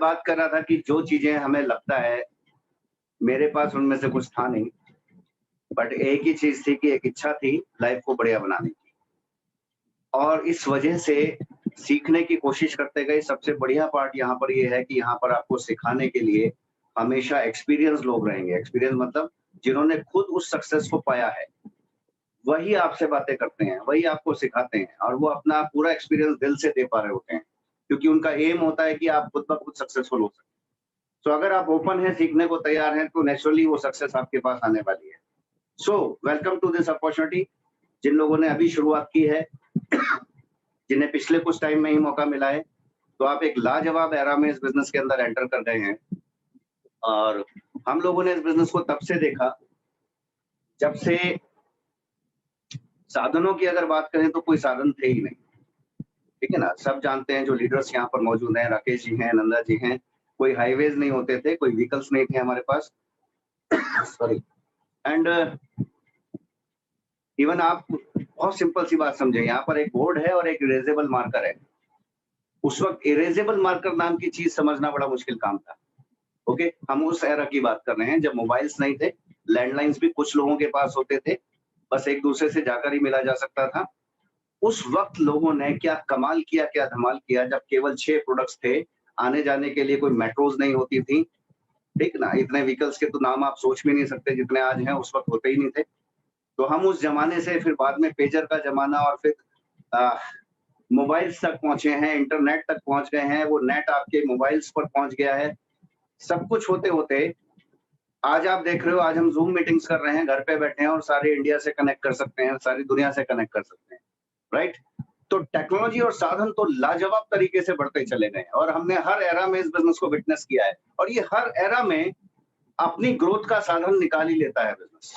बात कर रहा था कि जो चीजें हमें लगता है, मेरे पास उनमें से कुछ था नहीं, बट एक ही चीज थी कि एक इच्छा थी लाइफ को बढ़िया बनाने की। और इस वजह से सीखने की कोशिश करते गए। सबसे बढ़िया पार्ट यहाँ पर ये है कि यहाँ पर आपको सिखाने के लिए हमेशा एक्सपीरियंस लोग रहेंगे। एक्सपीरियंस मतलब जिन्होंने खुद उस सक्सेस को पाया है, वही आपसे बातें करते हैं, वही आपको सिखाते हैं और वो अपना पूरा एक्सपीरियंस दिल से दे पा रहे होते हैं, क्योंकि उनका एम होता है कि आप खुद ब खुद सक्सेसफुल हो सकें। तो अगर आप ओपन हैं, सीखने को तैयार हैं, तो नेचुरली वो सक्सेस आपके पास आने वाली है। So welcome to this opportunity. जिन लोगों ने अभी शुरुआत की है, जिन्हें पिछले कुछ टाइम में ही मौका मिला है, तो आप एक लाजवाब एरा में इस बिज़नेस के अंदर एंटर कर गए हैं। और हम लोगों ने इस बिज़नेस को तब से देखा, जब से साधनों की अगर बात करें तो कोई साधन थे ही नहीं, ठीक है ना? सब जानते हैं जो लीडर्स यहाँ पर मौजूद हैं, राकेश जी हैं, नंदा जी हैं, कोई हाईवेज़ नहीं होते थे, कोई व्हीकल्स नहीं थे हमारे पास। सॉरी। एंड इवन आप बहुत सिंपल सी बात समझें, यहाँ पर एक बोर्ड है और एक इरेज़ेबल मार्कर है। उस वक़्त इरेज़ेबल मार्कर नाम की चीज़ समझना बड़ा मुश्किल काम था। ओके, हम उस एरा की बात कर रहे हैं जब मोबाइल्स नहीं थे, लैंडलाइन्स भी कुछ लोगों के पास होते थे, बस एक-दूसरे से जाकर ही मिला जा सकता था। उस वक़्त लोगों ने क्या कमाल किया, क्या धमाल किया, जब केवल 6 प्रोडक्ट्स थे, आने-जाने के लिए कोई मेट्रोज़ नहीं होती थी, ठीक ना? इतने व्हीकल्स के तो नाम आप सोच भी नहीं सकते जितने आज हैं, उस वक़्त होते ही नहीं थे। तो हम उस ज़माने से फिर बाद में पेजर का ज़माना और फिर अ, मोबाइल्स तक पहुँचे हैं, इंटरनेट तक पहुँच गए हैं, वो नेट आपके मोबाइल्स पर पहुँच गया है। सब कुछ होते-होते आज आप देख रहे हो, आज हम ज़ूम मीटिंग्स कर रहे हैं, घर पे बैठे हैं और सारे इंडिया से कनेक्ट कर सकते हैं, सारी दुनिया से कनेक्ट कर सकते हैं, राइट? तो टेक्नोलॉजी और साधन तो लाजवाब तरीके से बढ़ते चले गए और हमने हर एरा में इस बिज़नेस को विटनेस किया है और ये हर एरा में अपनी ग्रोथ का साधन निकाल ही लेता है बिज़नेस,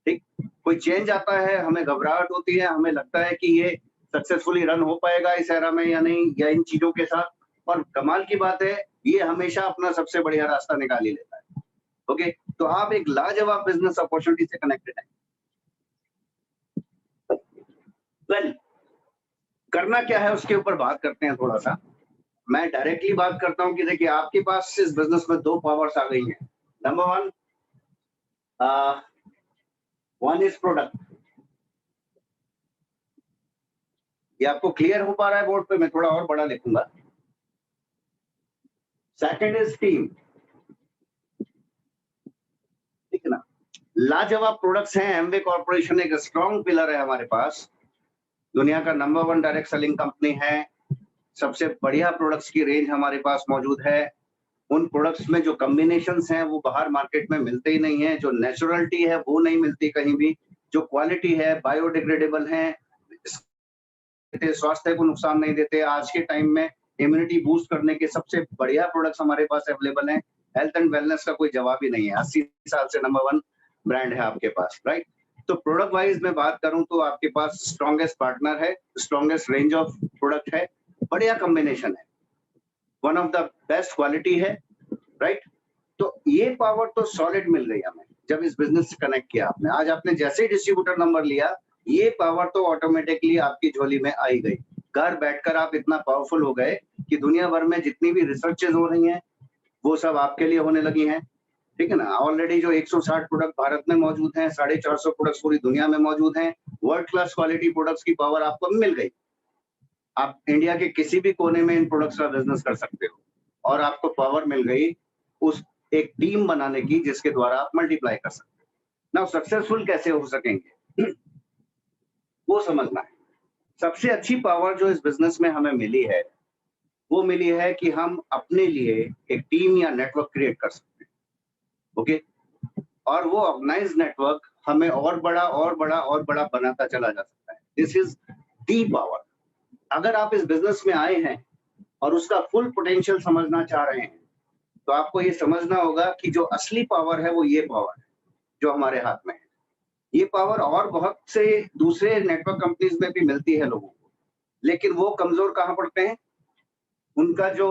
ठीक? कोई चेंज आता है, हमें घबराहट होती है, हमें लगता है कि ये सक्सेसफुली रन हो पाएगा इस एरा में या नहीं, या इन चीज़ों के साथ। और कमाल की बात है, ये हमेशा अपना सबसे बढ़िया रास्ता निकाल ही लेता है। ओके, तो आप एक लाजवाब बिज़नेस अपॉर्चुनिटी से कनेक्टेड हैं। वेल, करना क्या है उसके ऊपर बात करते हैं थोड़ा-सा। मैं डायरेक्टली बात करता हूँ कि देखिए आपके पास इस बिज़नेस में 2 पावर्स आ गई हैं। Number 1 one is product. ये आपको क्लियर हो पा रहा है बोर्ड पे? मैं थोड़ा और बड़ा लिखूँगा। Second is team. ठीक है ना? लाजवाब प्रोडक्ट्स हैं, एमवे कॉर्पोरेशन एक स्ट्रॉन्ग पिलर है हमारे पास। दुनिया का नंबर 1 डायरेक्ट सेलिंग कंपनी है। सबसे बढ़िया प्रोडक्ट्स की रेंज हमारे पास मौजूद है। उन प्रोडक्ट्स में जो कॉम्बिनेशंस हैं वो बाहर मार्केट में मिलते ही नहीं है, जो नेचुरलिटी है वो नहीं मिलती कहीं भी, जो क्वालिटी है बायोडिग्रेडेबल है, स्वास्थ्य को नुकसान नहीं देते। आज के टाइम में इम्यूनिटी बूस्ट करने के सबसे बढ़िया प्रोडक्ट्स हमारे पास अवेलेबल हैं। हेल्थ एंड वेलनेस का कोई जवाब ही नहीं है। 80 साल से नंबर 1 ब्रांड है आपके पास, राइट? तो प्रोडक्ट वाइज मैं बात करूं तो आपके पास स्ट्रॉन्गेस्ट पार्टनर है, स्ट्रॉन्गेस्ट रेंज ऑफ प्रोडक्ट है, बढ़िया कॉम्बिनेशन है, one of the best quality है, राइट? तो ये पावर तो सॉलिड मिल गई हमें जब इस बिजनेस से कनेक्ट किया आपने। आज आपने जैसे ही डिस्ट्रीब्यूटर नंबर लिया, ये पावर तो ऑटोमेटिकली आपकी झोली में आई गई। घर बैठकर आप इतना पावरफुल हो गए कि दुनिया भर में जितनी भी रिसर्चेज हो रही हैं, वो सब आपके लिए होने लगी हैं, ठीक है ना? ऑलरेडी जो 160 प्रोडक्ट भारत में मौजूद हैं, 450 प्रोडक्ट्स पूरी दुनिया में मौजूद हैं, वर्ल्ड क्लास क्वालिटी प्रोडक्ट्स की पावर आपको मिल गई। आप इंडिया के किसी भी कोने में इन प्रोडक्ट्स का बिजनेस कर सकते हो और आपको पावर मिल गई उस एक टीम बनाने की जिसके द्वारा आप मल्टीप्लाई कर सकते हो। नाउ सक्सेसफुल कैसे हो सकेंगे वो समझना है। सबसे अच्छी पावर जो इस बिजनेस में हमें मिली है, वो मिली है कि हम अपने लिए एक टीम या नेटवर्क क्रिएट कर सकते हैं, ओके? और वो ऑर्गेनाइज नेटवर्क हमें और बड़ा और बड़ा और बड़ा बनाता चला जा सकता है। This is the power. अगर आप इस बिजनेस में आए हैं और उसका फुल पोटेंशियल समझना चाह रहे हैं, तो आपको ये समझना होगा कि जो असली पावर है वो ये पावर है जो हमारे हाथ में है। ये पावर और बहुत से दूसरे नेटवर्क कंपनीज में भी मिलती है लोगों को, लेकिन वो कमजोर कहाँ पड़ते हैं? उनका जो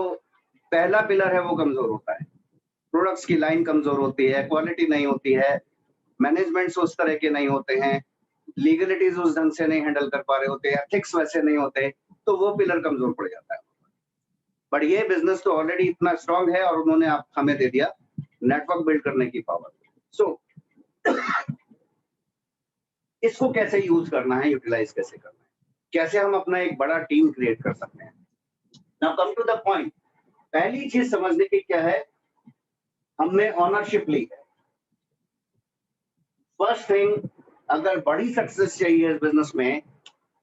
पहला पिलर है वो कमजोर होता है। प्रोडक्ट्स की लाइन कमजोर होती है, क्वालिटी नहीं होती है, मैनेजमेंट्स उस तरह के नहीं होते हैं, लीगलिटीज उस ढंग से नहीं हैंडल कर पा रहे होते, एथिक्स वैसे नहीं होते, तो वो पिलर कमजोर पड़ जाता है। बट ये बिजनेस तो ऑलरेडी इतना स्ट्रांग है और उन्होंने आप हमें दे दिया नेटवर्क बिल्ड करने की पावर। सो इसको कैसे यूज करना है, यूटिलाइज कैसे करना है, कैसे हम अपना एक बड़ा टीम क्रिएट कर सकते हैं। Now come to the point. पहली चीज समझने की क्या है, हमने ऑनरशिप ली है। फर्स्ट थिंग, अगर बड़ी सक्सेस चाहिए इस बिजनेस में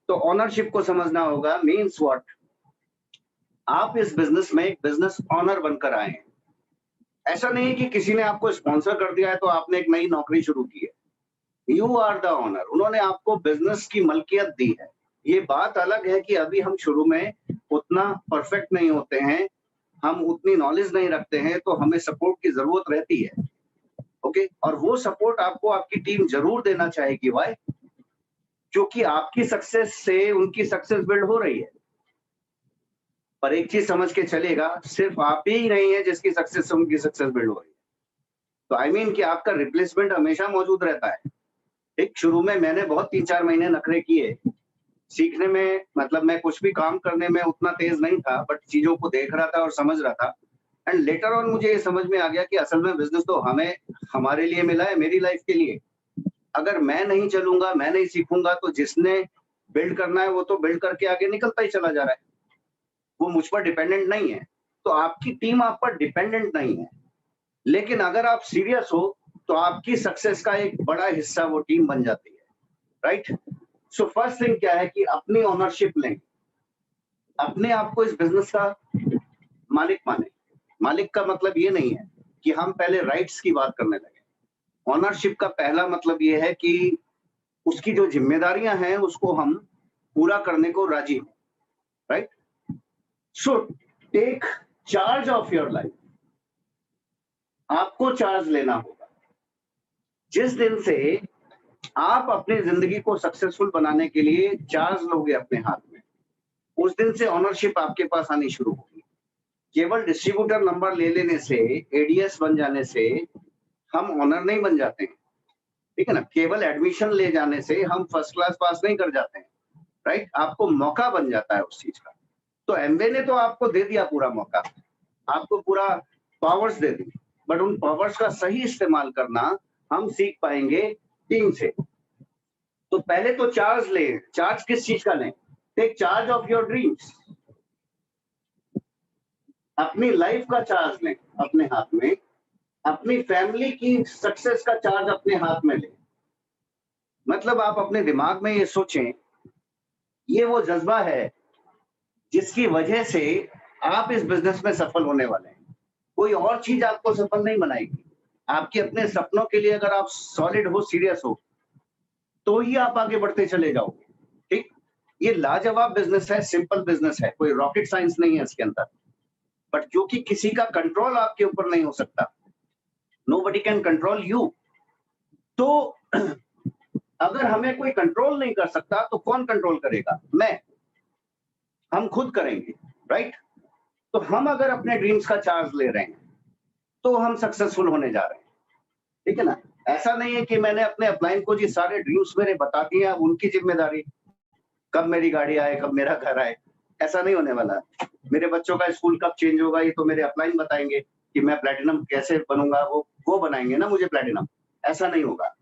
तो ऑनरशिप को समझना होगा। मीन्स व्हाट, आप इस बिजनेस में एक बिजनेस ऑनर बनकर आए हैं। ऐसा नहीं है कि किसी ने आपको स्पॉन्सर कर दिया है तो आपने एक नई नौकरी शुरू की है। यू आर द ऑनर, उन्होंने आपको बिजनेस की मलकियत दी है। ये बात अलग है कि अभी हम शुरू में उतना परफेक्ट नहीं होते हैं, हम उतनी नॉलेज नहीं रखते हैं, तो हमें सपोर्ट की जरूरत रहती है। ओके, और वो सपोर्ट आपको आपकी टीम जरूर देना चाहेगी। वाई? क्योंकि आपकी सक्सेस से उनकी सक्सेस बिल्ड हो रही है। पर एक चीज समझ के चलेगा, सिर्फ आप ही नहीं है जिसकी सक्सेस से उनकी सक्सेस बिल्ड हो रही है। तो आई मीन कि आपका रिप्लेसमेंट हमेशा मौजूद रहता है। एक शुरू में मैंने बहुत 3-4 महीने नखरे किए सीखने में, मतलब मैं कुछ भी काम करने में उतना तेज नहीं था, बट चीजों को देख रहा था और समझ रहा था। एंड लेटर ऑन मुझे ये समझ में आ गया कि असल में बिजनेस तो हमें हमारे लिए मिला है, मेरी लाइफ के लिए। अगर मैं नहीं चलूंगा, मैं नहीं सीखूंगा, तो जिसने बिल्ड करना है वो तो बिल्ड करके आगे निकलता ही चला जा रहा है, वो मुझ पर डिपेंडेंट नहीं है। तो आपकी टीम आप पर डिपेंडेंट नहीं है, लेकिन अगर आप सीरियस हो तो आपकी सक्सेस का एक बड़ा हिस्सा वो टीम बन जाती है। राइट? सो फर्स्ट थिंग क्या है कि अपनी ओनरशिप लें, अपने आप को इस बिजनेस का मालिक माने। मालिक का मतलब ये नहीं है कि हम पहले राइट्स की बात करने लगे। ओनरशिप का पहला मतलब ये है कि उसकी जो जिम्मेदारियां हैं उसको हम पूरा करने को राजी हैं। Right? So take charge of your life. आपको चार्ज लेना होगा। जिस दिन से आप अपनी जिंदगी को सक्सेसफुल बनाने के लिए चार्ज लोगे अपने हाथ में, उस दिन से ओनरशिप आपके पास आनी शुरू होगी। केवल डिस्ट्रीब्यूटर नंबर ले लेने से, एडीएस बन जाने से हम ओनर नहीं बन जाते हैं। ठीक है ना? केवल एडमिशन ले जाने से हम फर्स्ट क्लास पास नहीं कर जाते हैं। राइट? आपको मौका बन जाता है उस चीज का। तो एमवे ने तो आपको दे दिया पूरा मौका, आपको पूरा पावर्स दे दी, बट उन पावर्स का सही इस्तेमाल करना हम सीख पाएंगे टीम से। तो पहले तो चार्ज ले। चार्ज किस चीज का लें? Take charge of your dreams. अपनी लाइफ का चार्ज लें अपने हाथ में, अपनी फैमिली की सक्सेस का चार्ज अपने हाथ में लें। मतलब आप अपने दिमाग में ये सोचें, ये वो जज्बा है जिसकी वजह से आप इस बिजनेस में सफल होने वाले हैं। कोई और चीज आपको सफल नहीं बनाएगी। आपके अपने सपनों के लिए अगर आप सॉलिड हो, सीरियस हो, तो ही आप आगे बढ़ते चले जाओगे। ठीक? ये लाजवाब बिजनेस है, सिंपल बिजनेस है, कोई रॉकेट साइंस नहीं है इसके अंदर। बट क्योंकि किसी का कंट्रोल आपके ऊपर नहीं हो सकता, नोबडी कैन कंट्रोल यू। तो अगर हमें कोई कंट्रोल नहीं कर सकता तो कौन कंट्रोल करेगा? मैं। हम खुद करेंगे। राइट? तो हम अगर अपने ड्रीम्स का चार्ज ले रहे हैं तो हम सक्सेसफुल होने जा रहे हैं। ठीक है ना? ऐसा नहीं है कि मैंने अपने अपलाइन को जी सारे ड्रीम्स मेरे बता दिए, अब उनकी जिम्मेदारी कब मेरी गाड़ी आए, कब मेरा घर आए। ऐसा नहीं होने वाला। मेरे बच्चों का स्कूल कब चेंज होगा ये तो मेरे अपलाइन बताएंगे कि मैं प्लेटिनम कैसे बनूंगा, वो बनाएंगे ना मुझे प्लेटिनम। ऐसा नहीं होगा।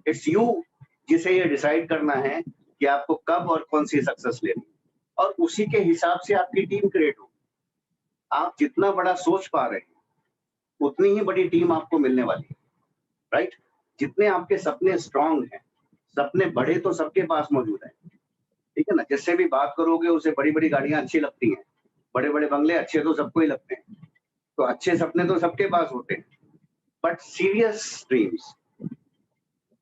इट्स यू जिसे ये डिसाइड करना है कि आपको कब और कौन सी सक्सेस लेनी, और उसी के हिसाब से आपकी टीम क्रिएट हो। आप जितना बड़ा सोच पा रहे हैं उतनी ही बड़ी टीम आपको मिलने वाली है। राइट? जितने आपके सपने स्ट्रांग हैं, सपने बड़े तो सबके पास मौजूद हैं। ठीक है ना? जिससे भी बात करोगे उसे बड़ी बड़ी गाड़ियां अच्छी लगती हैं, बड़े बड़े बंगले अच्छे तो सबको ही लगते हैं, तो अच्छे सपने तो सबके पास होते हैं। बट सीरियस ड्रीम्स,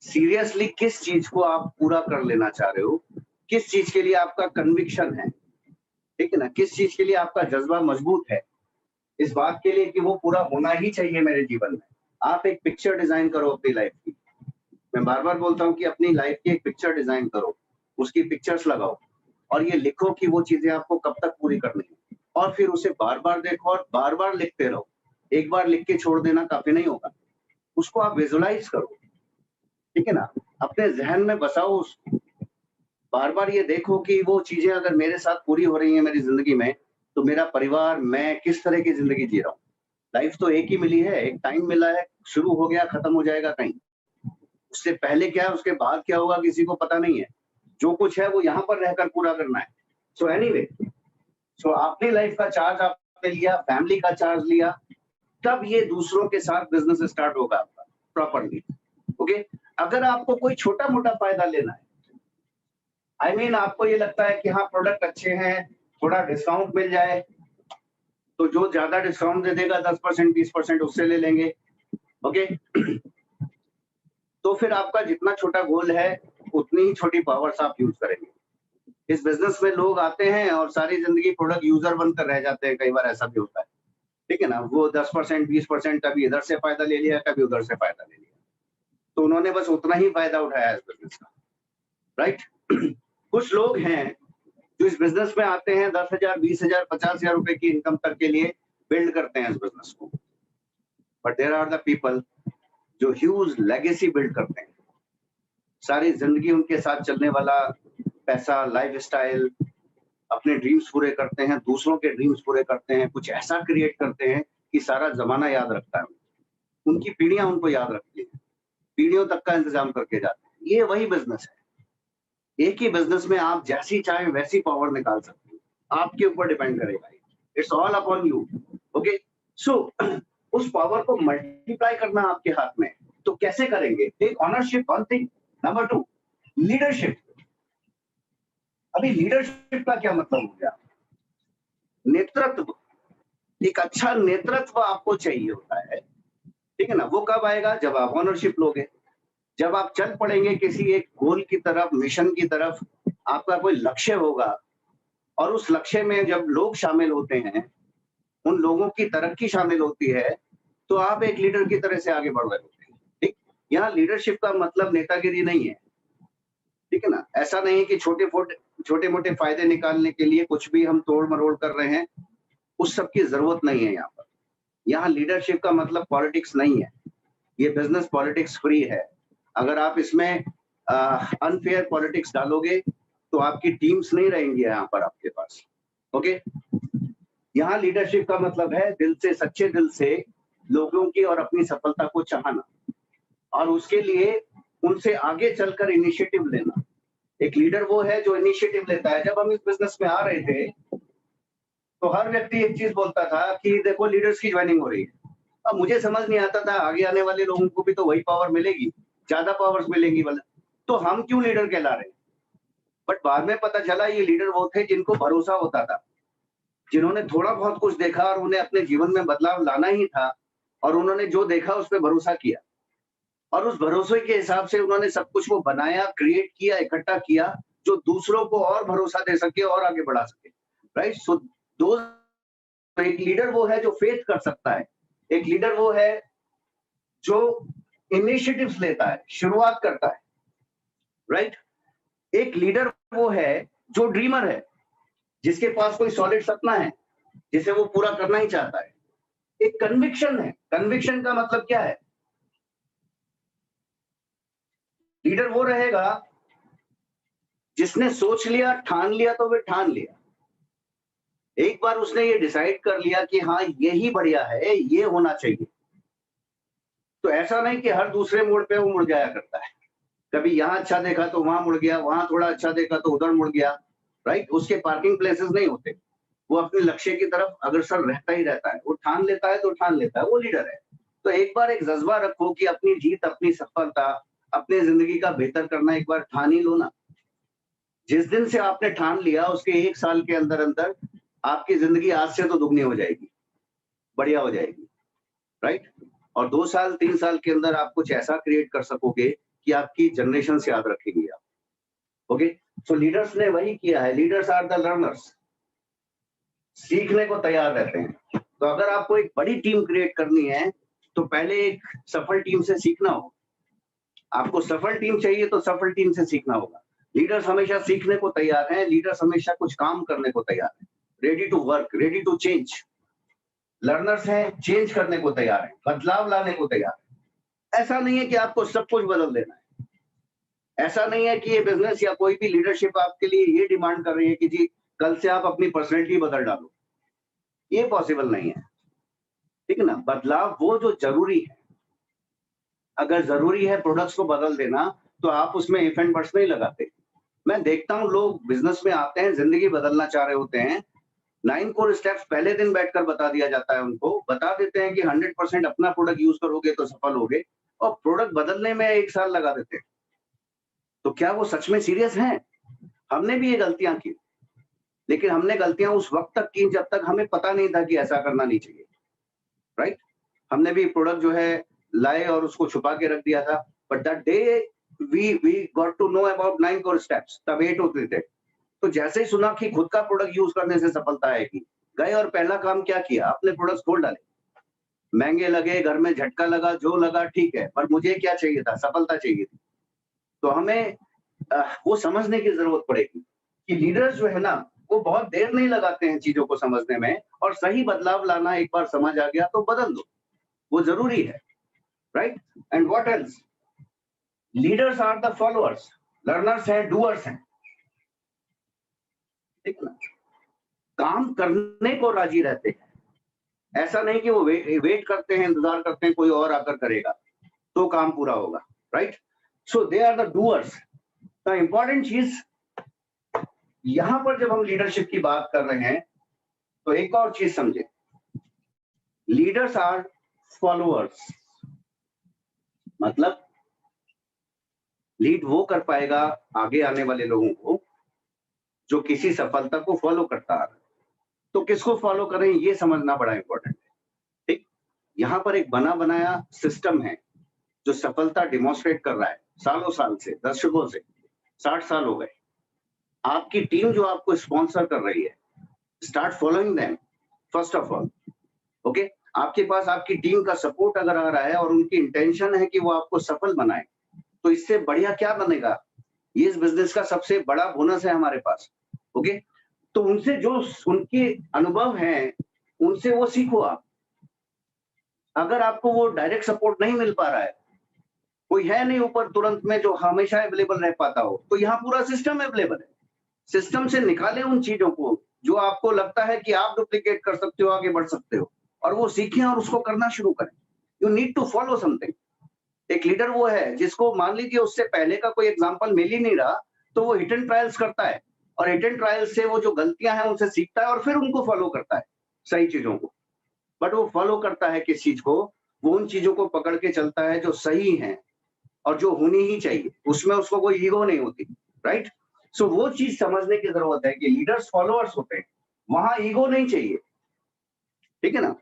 सीरियसली किस चीज को आप पूरा कर लेना चाह रहे हो, किस चीज के लिए आपका कन्विक्शन है, ठीक है ना, किस चीज के लिए आपका जज्बा मजबूत है, इस बात के लिए कि वो पूरा होना ही चाहिए मेरे जीवन में। आप एक पिक्चर डिजाइन करो अपनी लाइफ की। मैं बार बार बोलता हूँ कि अपनी लाइफ की एक पिक्चर डिजाइन करो, उसकी पिक्चर्स लगाओ और ये लिखो कि वो चीजें आपको कब तक पूरी करनी है, और फिर उसे बार बार देखो और बार बार लिखते रहो। एक बार लिख के छोड़ देना काफी नहीं होगा, उसको आप विजुलाइज करो। ठीक है ना? अपने जहन में बसाओ उसको। बार बार ये देखो कि वो चीजें अगर मेरे साथ पूरी हो रही है मेरी जिंदगी में, तो मेरा परिवार, मैं किस तरह की जिंदगी जी रहा हूँ। लाइफ तो एक ही मिली है, एक टाइम मिला है, शुरू हो गया खत्म हो जाएगा कहीं। उससे पहले क्या है, उसके बाद क्या होगा, किसी को पता नहीं है। जो कुछ है वो यहाँ पर रहकर पूरा करना है। सो एनीवे, सो अपनी लाइफ का चार्ज आपने लिया, फैमिली का चार्ज लिया, तब ये दूसरों के साथ बिजनेस स्टार्ट होगा आपका प्रॉपरली। ओके, अगर आपको कोई छोटा मोटा फायदा लेना है, आई मीन आपको ये लगता है कि हाँ प्रोडक्ट अच्छे हैं, थोड़ा डिस्काउंट मिल जाए, तो जो ज्यादा डिस्काउंट दे देगा 10% 20% उससे ले लेंगे। ओके, तो फिर आपका जितना छोटा गोल है उतनी ही छोटी पावर्स आप यूज करेंगे। इस बिजनेस में लोग आते हैं और सारी जिंदगी प्रोडक्ट यूजर बनकर रह जाते हैं, कई बार ऐसा भी होता है, ठीक है ना। वो 10% 20% कभी इधर से फायदा ले लिया, कभी उधर से फायदा ले लिया, तो उन्होंने बस उतना ही फायदा उठाया इस बिजनेस का, राइट। कुछ लोग हैं जो इस बिजनेस में आते हैं 10,000 20,000 50,000 रुपए की इनकम तक के लिए बिल्ड करते हैं इस बिजनेस को, but there are the people जो ह्यूज लेगेसी बिल्ड करते हैं। सारी जिंदगी उनके साथ चलने वाला पैसा, लाइफस्टाइल, अपने ड्रीम्स पूरे करते हैं, दूसरों के ड्रीम्स पूरे करते हैं, कुछ ऐसा क्रिएट करते हैं कि सारा जमाना याद रखता है, उनकी पीढ़ियां उनको याद रखती है, पीढ़ियों तक का इंतजाम करके जाते हैं। ये वही बिजनेस है। एक ही बिजनेस में आप जैसी चाहे वैसी पावर निकाल सकते हो, आपके ऊपर डिपेंड करेगा, it's all upon you. Okay, so उस पावर को मल्टीप्लाई करना आपके हाथ में, तो कैसे करेंगे? Take ownership on thing. Number 2, leadership. अभी लीडरशिप का क्या मतलब हो गया? नेतृत्व। एक अच्छा नेतृत्व आपको चाहिए होता है, ठीक है ना। वो कब आएगा? जब आप ऑनरशिप लोगे, जब आप चल पड़ेंगे किसी एक गोल की तरफ, मिशन की तरफ, आपका कोई लक्ष्य होगा और उस लक्ष्य में जब लोग शामिल होते हैं, उन लोगों की तरक्की शामिल होती है, तो आप एक लीडर की तरह से आगे बढ़ रहे होते हैं, ठीक। यहाँ लीडरशिप का मतलब नेतागिरी नहीं है, ठीक है ना। ऐसा नहीं है कि छोटे मोटे फायदे निकालने के लिए कुछ भी हम तोड़ मरोड़ कर रहे हैं, उस सब की जरूरत नहीं है यहाँ पर। यहाँ लीडरशिप का मतलब पॉलिटिक्स नहीं है, ये बिजनेस पॉलिटिक्स फ्री है। अगर आप इसमें अनफेयर पॉलिटिक्स डालोगे तो आपकी टीम्स नहीं रहेंगी यहाँ पर आपके पास। ओके, यहाँ लीडरशिप का मतलब है दिल से, सच्चे दिल से लोगों की और अपनी सफलता को चाहना, और उसके लिए उनसे आगे चलकर इनिशिएटिव लेना। एक लीडर वो है जो इनिशिएटिव लेता है। जब हम इस बिजनेस में आ रहे थे तो हर व्यक्ति एक चीज बोलता था कि देखो लीडर्स की ज्वाइनिंग हो रही है। अब मुझे समझ नहीं आता था, आगे आने वाले लोगों को भी तो वही पावर मिलेगी, ज्यादा पावर्स मिलेंगी वाला, तो हम क्यों लीडर कहला रहे हैं? बट बाद में पता चला ये लीडर वो थे जिनको भरोसा होता था, जिन्होंने थोड़ा बहुत कुछ देखा और उन्हें अपने जीवन में बदलाव लाना ही था, और उन्होंने जो देखा उस पर भरोसा किया, और उस भरोसे के हिसाब से उन्होंने सब कुछ वो बनाया, क्रिएट किया, इकट्ठा किया, जो दूसरों को और भरोसा दे सके और आगे बढ़ा सके, राइट। सो दो, एक लीडर वो है जो फेथ कर सकता है, एक लीडर वो है जो इनिशिएटिव्स लेता है, शुरुआत करता है, राइट। एक लीडर वो है जो ड्रीमर है, जिसके पास कोई सॉलिड सपना है जिसे वो पूरा करना ही चाहता है। एक कन्विक्शन है। कन्विक्शन का मतलब क्या है? लीडर वो रहेगा जिसने सोच लिया, ठान लिया तो वे ठान लिया। एक बार उसने ये डिसाइड कर लिया कि हाँ यही बढ़िया है, ये होना चाहिए, तो ऐसा नहीं कि हर दूसरे मोड़ पे वो मुड़ जाया करता है। कभी यहाँ अच्छा देखा तो वहां मुड़ गया, वहां थोड़ा अच्छा देखा तो उधर मुड़ गया, राइट। उसके पार्किंग प्लेसेस नहीं होते, वो अपने लक्ष्य की तरफ अग्रसर रहता ही रहता है। वो ठान लेता है तो ठान लेता है, वो लीडर है। तो एक बार एक जज्बा रखो कि अपनी जीत, अपनी सफलता, अपनी जिंदगी का बेहतर करना एक बार ठान ही लो ना। जिस दिन से आपने ठान लिया उसके 1 साल के अंदर अंदर आपकी जिंदगी आज से तो दुगनी हो जाएगी, बढ़िया हो जाएगी, राइट। और 2 साल 3 साल के अंदर आप कुछ ऐसा क्रिएट कर सकोगे कि आपकी जनरेशन से याद रखेंगे आप। ओके, सो लीडर्स ने वही किया है। लीडर्स आर द लर्नर्स, सीखने को तैयार रहते हैं। तो अगर आपको एक बड़ी टीम क्रिएट करनी है तो पहले एक सफल टीम से सीखना होगा। आपको सफल टीम चाहिए तो सफल टीम से सीखना होगा। लीडर्स हमेशा सीखने को तैयार हैं, लीडर्स हमेशा कुछ काम करने को तैयार हैं, ready to work, ready to change. Learners हैं, चेंज करने को तैयार हैं, बदलाव लाने को तैयार हैं। ऐसा नहीं है कि आपको सब कुछ बदल देना है, ऐसा नहीं है कि ये बिजनेस या कोई भी लीडरशिप आपके लिए ये डिमांड कर रही है कि जी कल से आप अपनी पर्सनैलिटी बदल डालो। ये पॉसिबल नहीं है, ठीक है ना। बदलाव वो जो जरूरी है, अगर जरूरी है प्रोडक्ट्स को बदल देना तो आप उसमें इफ एंड बट्स नहीं लगाते। मैं देखता हूँ लोग बिजनेस में आते हैं, जिंदगी बदलना चाह रहे होते हैं, 9 कोर स्टेप्स पहले दिन बैठकर बता दिया जाता है उनको, बता देते हैं कि 100% अपना प्रोडक्ट यूज करोगे तो सफल होगे, और प्रोडक्ट बदलने में 1 साल लगा देते हैं। तो क्या वो सच में सीरियस हैं? हमने भी ये गलतियां की, लेकिन हमने गलतियां उस वक्त तक की जब तक हमें पता नहीं था कि ऐसा करना नहीं चाहिए, राइट। हमने भी प्रोडक्ट जो है लाए और उसको छुपा के रख दिया था, but that day we got to know about 9 core steps, तब 8 होते थे। तो जैसे ही सुना कि खुद का प्रोडक्ट यूज करने से सफलता आएगी, गए और पहला काम क्या किया, अपने प्रोडक्ट्स खोल डाले। महंगे लगे, घर में झटका लगा, जो लगा ठीक है, पर मुझे क्या चाहिए था, सफलता चाहिए थी। तो हमें वो समझने की जरूरत पड़ेगी कि लीडर्स जो है ना, वो बहुत देर नहीं लगाते हैं चीजों को समझने में, और सही बदलाव लाना एक बार समझ आ गया तो बदल दो, वो जरूरी है, right. And what else, leaders are the followers, learners हैं, डूअर्स हैं, ठीक है ना। काम करने को राजी रहते हैं, ऐसा नहीं कि वो वेट करते हैं, इंतजार करते हैं कोई और आकर करेगा तो काम पूरा होगा, right. So they are the doers. The important चीज यहां पर जब हम लीडरशिप की बात कर रहे हैं तो एक और चीज समझे, लीडर्स आर फॉलोअर्स। मतलब लीड वो कर पाएगा आगे आने वाले लोगों को जो किसी सफलता को फॉलो करता आ रहा है। तो किसको फॉलो करें ये समझना बड़ा इंपॉर्टेंट है, ठीक। यहां पर एक बना बनाया सिस्टम है जो सफलता डिमॉन्स्ट्रेट कर रहा है सालों साल से, दशकों से, 60 साल हो गए। आपकी टीम जो आपको स्पॉन्सर कर रही है, start following them first of all, okay. आपके पास आपकी टीम का सपोर्ट अगर आ रहा है और उनकी इंटेंशन है कि वो आपको सफल बनाए, तो इससे बढ़िया क्या बनेगा। ये इस बिजनेस का सबसे बड़ा बोनस है हमारे पास, ओके। तो उनसे जो उनके अनुभव हैं, उनसे वो सीखो आप। अगर आपको वो डायरेक्ट सपोर्ट नहीं मिल पा रहा है, कोई है नहीं ऊपर तुरंत में जो हमेशा अवेलेबल रह पाता हो, तो यहाँ पूरा सिस्टम अवेलेबल है। सिस्टम से निकालें उन चीजों को जो आपको लगता है कि आप डुप्लीकेट कर सकते हो, आगे बढ़ सकते हो, और वो सीखें और उसको करना शुरू करें। You need to follow something. एक लीडर वो है जिसको मान लीजिए उससे पहले का कोई एग्जाम्पल मिल ही नहीं रहा, तो वो हिट एंड ट्रायल्स करता है, और हिट एंड ट्रायल्स से वो जो गलतियां हैं उनसे सीखता है और फिर उनको फॉलो करता है, सही चीजों को। बट वो फॉलो करता है किस चीज को, वो उन चीजों को पकड़ के चलता है जो सही है और जो होनी ही चाहिए, उसमें उसको कोई ईगो नहीं होती, राइट। सो वो चीज समझने की जरूरत है कि लीडर्स फॉलोअर्स होते हैं, वहां ईगो नहीं चाहिए, ठीक है ना।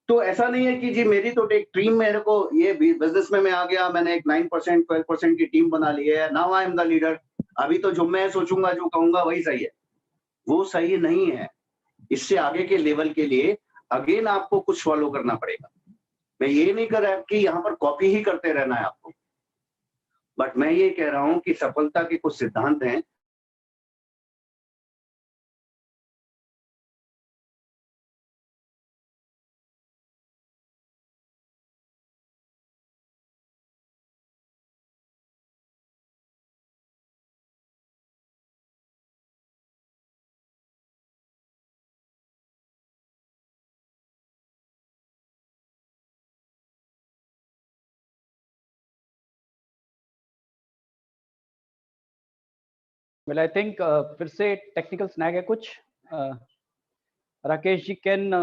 तो ऐसा नहीं है कि जी मेरी तो एक टीम, मेरे को ये बिजनेस में मैं आ गया, मैंने एक 9% 12% की टीम बना ली है, now I am the leader, अभी तो जो मैं सोचूंगा जो कहूंगा वही सही है। वो सही नहीं है। इससे आगे के लेवल के लिए अगेन आपको कुछ फॉलो करना पड़ेगा। मैं ये नहीं कर रहा कि यहाँ पर कॉपी ही करते रहना है आपको, बट मैं ये कह रहा हूं कि सफलता के कुछ सिद्धांत हैं। Well, I think फिर से टेक्निकल स्नैग है कुछ। Rakesh ji can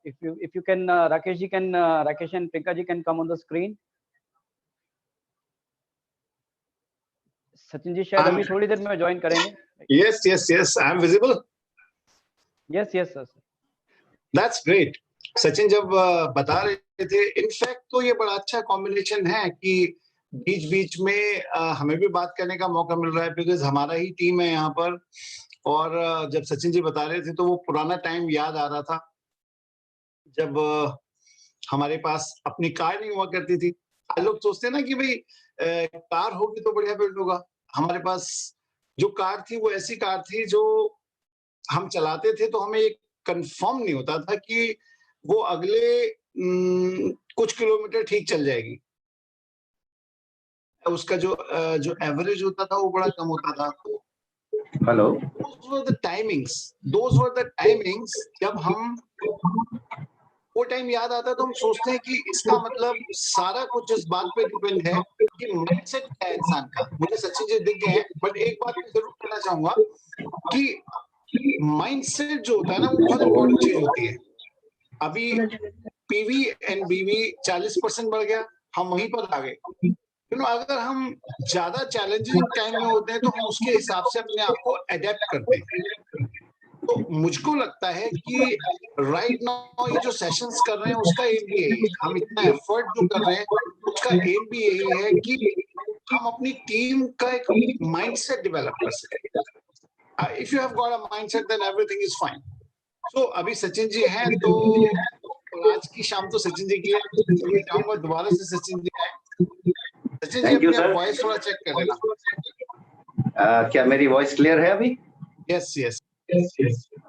if you can Rakesh ji can Rakesh and Priyanka ji can come on the screen. Sachin ji शायद अभी थोड़ी देर में ज्वाइन करेंगे। Yes, I am visible. Yes, sir. That's great. Sachin जब बता रहे थे, इनफैक्ट तो ये बड़ा अच्छा कॉम्बिनेशन है कि बीच बीच में हमें भी बात करने का मौका मिल रहा है, बिकॉज हमारा ही टीम है यहाँ पर। और जब सचिन जी बता रहे थे तो वो पुराना टाइम याद आ रहा था जब हमारे पास अपनी कार नहीं हुआ करती थी। आज लोग सोचते हैं ना कि भाई कार होगी तो बढ़िया बिल्ड होगा। हमारे पास जो कार थी वो ऐसी कार थी जो हम चलाते थे तो हमें एक कंफर्म नहीं होता था कि वो अगले कुछ किलोमीटर ठीक चल जाएगी। उसका जो एवरेज होता था वो बड़ा कम होता था। Hello, those were the timings जब हम, वो टाइम याद आता है तो हम सोचते हैं कि इसका मतलब सारा कुछ इस बात पे डिपेंड है कि माइंडसेट क्या है इंसान का। मुझे सचिन जी दिख गए हैं, बट एक बात मैं जरूर कहना चाहूंगा कि माइंडसेट जो होता है ना, वो बहुत इंपॉर्टेंट चीज होती है। अभी पीवी एंड बीवी 40% बढ़ गया, हम वहीं पर आ गए। अगर हम ज्यादा चैलेंजिंग टाइम में होते हैं तो हम उसके हिसाब से अपने आप को अडेप्ट करते हैं। तो मुझको लगता है कि राइट नाउ ये जो सेशंस कर रहे हैं उसका एम भी यही है, हम इतना एफर्ट जो कर रहे हैं उसका एम भी यही है कि हम अपनी टीम का एक माइंडसेट डेवलप कर सकें। If you have got a mindset then everything is fine. So अभी सचिन जी हैं, तो आज की शाम तो सचिन जी की है, तो मैं चाहूंगा दोबारा से सचिन जी आए। सचिन जी थैंक यू अपनी सर। वॉइस थोड़ा चेक कर लेना। क्या मेरी वॉइस क्लियर है अभी? Yes yes.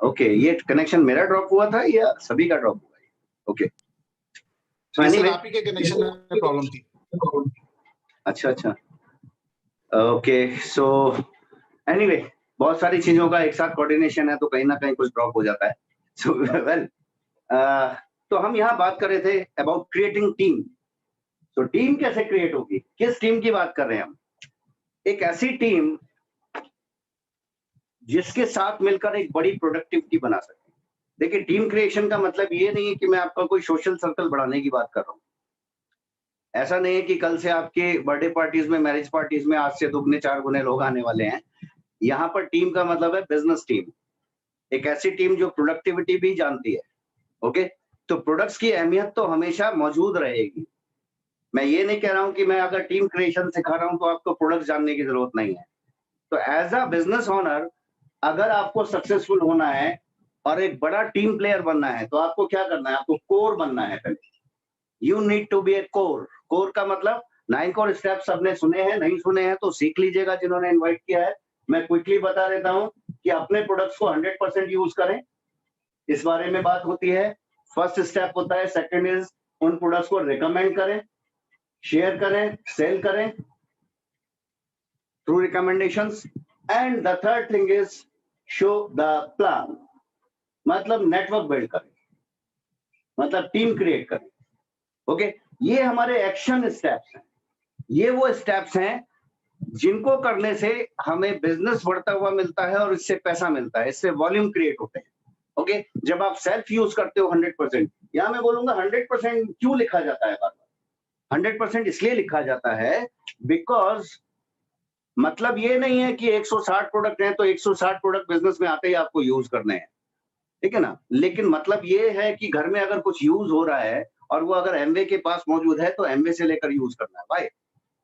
ओके, ये कनेक्शन मेरा ड्रॉप हुआ था या सभी का ड्रॉप हुआ है? ओके, सो सर एनीवे, आप ही के कनेक्शन में प्रॉब्लम थी। अच्छा अच्छा, ओके, सो एनीवे, बहुत सारी चीजों का एक साथ कोऑर्डिनेशन है तो कहीं ना कहीं कुछ ड्रॉप हो जाता है। सो वेल, तो हम यहाँ बात कर रहे थे अबाउट क्रिएटिंग टीम। तो टीम कैसे क्रिएट होगी, किस टीम की बात कर रहे हैं हम? एक ऐसी टीम जिसके साथ मिलकर एक बड़ी प्रोडक्टिविटी बना सके। देखिए, टीम क्रिएशन का मतलब ये नहीं है कि मैं आपका कोई सोशल सर्कल बढ़ाने की बात कर रहा हूँ। ऐसा नहीं है कि कल से आपके बर्थडे पार्टीज में, मैरिज पार्टीज में आज से दुगने 4 गुने लोग आने वाले हैं। यहाँ पर टीम का मतलब है बिजनेस टीम, एक ऐसी टीम जो प्रोडक्टिविटी भी जानती है। ओके, तो प्रोडक्ट्स की अहमियत तो हमेशा मौजूद रहेगी। मैं ये नहीं कह रहा हूँ कि मैं अगर टीम क्रिएशन सिखा रहा हूँ तो आपको प्रोडक्ट जानने की जरूरत नहीं है। तो एज अ बिजनेस ओनर, अगर आपको सक्सेसफुल होना है और एक बड़ा टीम प्लेयर बनना है तो आपको क्या करना है? आपको कोर बनना है पहले। You need to be a core. Core का मतलब 9 कोर स्टेप्स सबने सुने हैं, नहीं सुने हैं तो सीख लीजिएगा जिन्होंने इन्वाइट किया है। मैं क्विकली बता देता हूँ कि अपने प्रोडक्ट्स को 100% यूज करें, इस बारे में बात होती है। फर्स्ट स्टेप होता है, सेकंड इज उन प्रोडक्ट्स को रिकमेंड करें, शेयर करें, सेल करें through recommendations, and the third thing is show the plan, मतलब नेटवर्क बिल्ड करें, मतलब टीम क्रिएट करें। ओके, ये हमारे एक्शन स्टेप्स हैं। ये वो स्टेप्स हैं जिनको करने से हमें बिजनेस बढ़ता हुआ मिलता है और इससे पैसा मिलता है, इससे वॉल्यूम क्रिएट होते हैं। ओके, जब आप सेल्फ यूज करते हो 100%, या मैं बोलूंगा 100% क्यों लिखा जाता है बार बार? 100% इसलिए लिखा जाता है बिकॉज मतलब ये नहीं है कि 160 प्रोडक्ट हैं तो 160 प्रोडक्ट बिजनेस में आते ही आपको यूज करने हैं, ठीक है ना? लेकिन मतलब ये है कि घर में अगर कुछ यूज हो रहा है और वो अगर एमवे के पास मौजूद है तो एमवे से लेकर यूज करना है। भाई,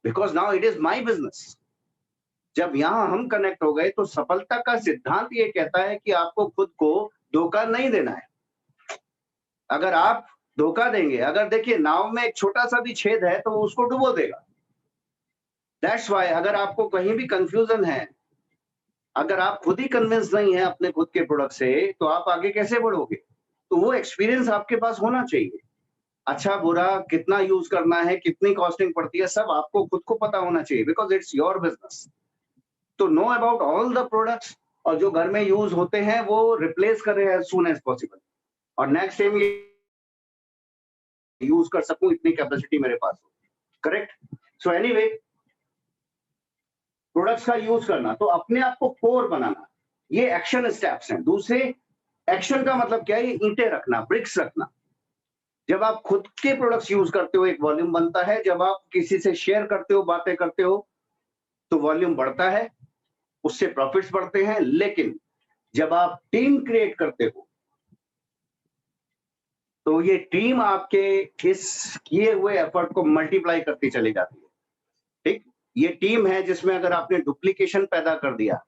because now it is my business. जब यहां हम कनेक्ट हो गए तो सफलता का सिद्धांत ये कहता है कि आपको खुद को धोखा नहीं देना है। अगर आप धोखा देंगे, अगर देखिए नाव में एक छोटा सा भी छेद है तो वो उसको डुबो देगा। दैट्स वाई अगर आपको कहीं भी कंफ्यूजन है, अगर आप खुद ही कन्विंस नहीं है अपने खुद के प्रोडक्ट से, तो आप आगे कैसे बढ़ोगे? तो वो एक्सपीरियंस आपके पास होना चाहिए। अच्छा बुरा कितना यूज करना है, कितनी कॉस्टिंग पड़ती है, सब आपको खुद को पता होना चाहिए, बिकॉज इट्स योर बिजनेस। तो know about all the products, और जो घर में यूज होते हैं वो रिप्लेस करें एज सून एज पॉसिबल, और नेक्स्ट टाइम ये यूज कर सकूं, इतनी कैपेसिटी मेरे पास हो। करेक्ट? सो एनीवे, प्रोडक्ट्स का यूज करना, तो अपने आप को कोर बनाना, ये एक्शन स्टेप्स हैं। दूसरे, एक्शन का मतलब क्या है? ये ईंटें रखना, ब्रिक्स रखना। जब आप खुद के प्रोडक्ट्स यूज करते हो एक वॉल्यूम बनता है, जब आप किसी से शेयर करते हो, बातें करते हो तो वॉल्यूम बढ़ता है, उससे प्रॉफिट्स बढ़ते हैं। लेकिन जब आप टीम क्रिएट करते हो तो ये टीम आपके इस किए हुए एफर्ट को मल्टीप्लाई करती चली जाती है। ठीक, ये टीम है जिसमें अगर आपने डुप्लीकेशन पैदा कर दिया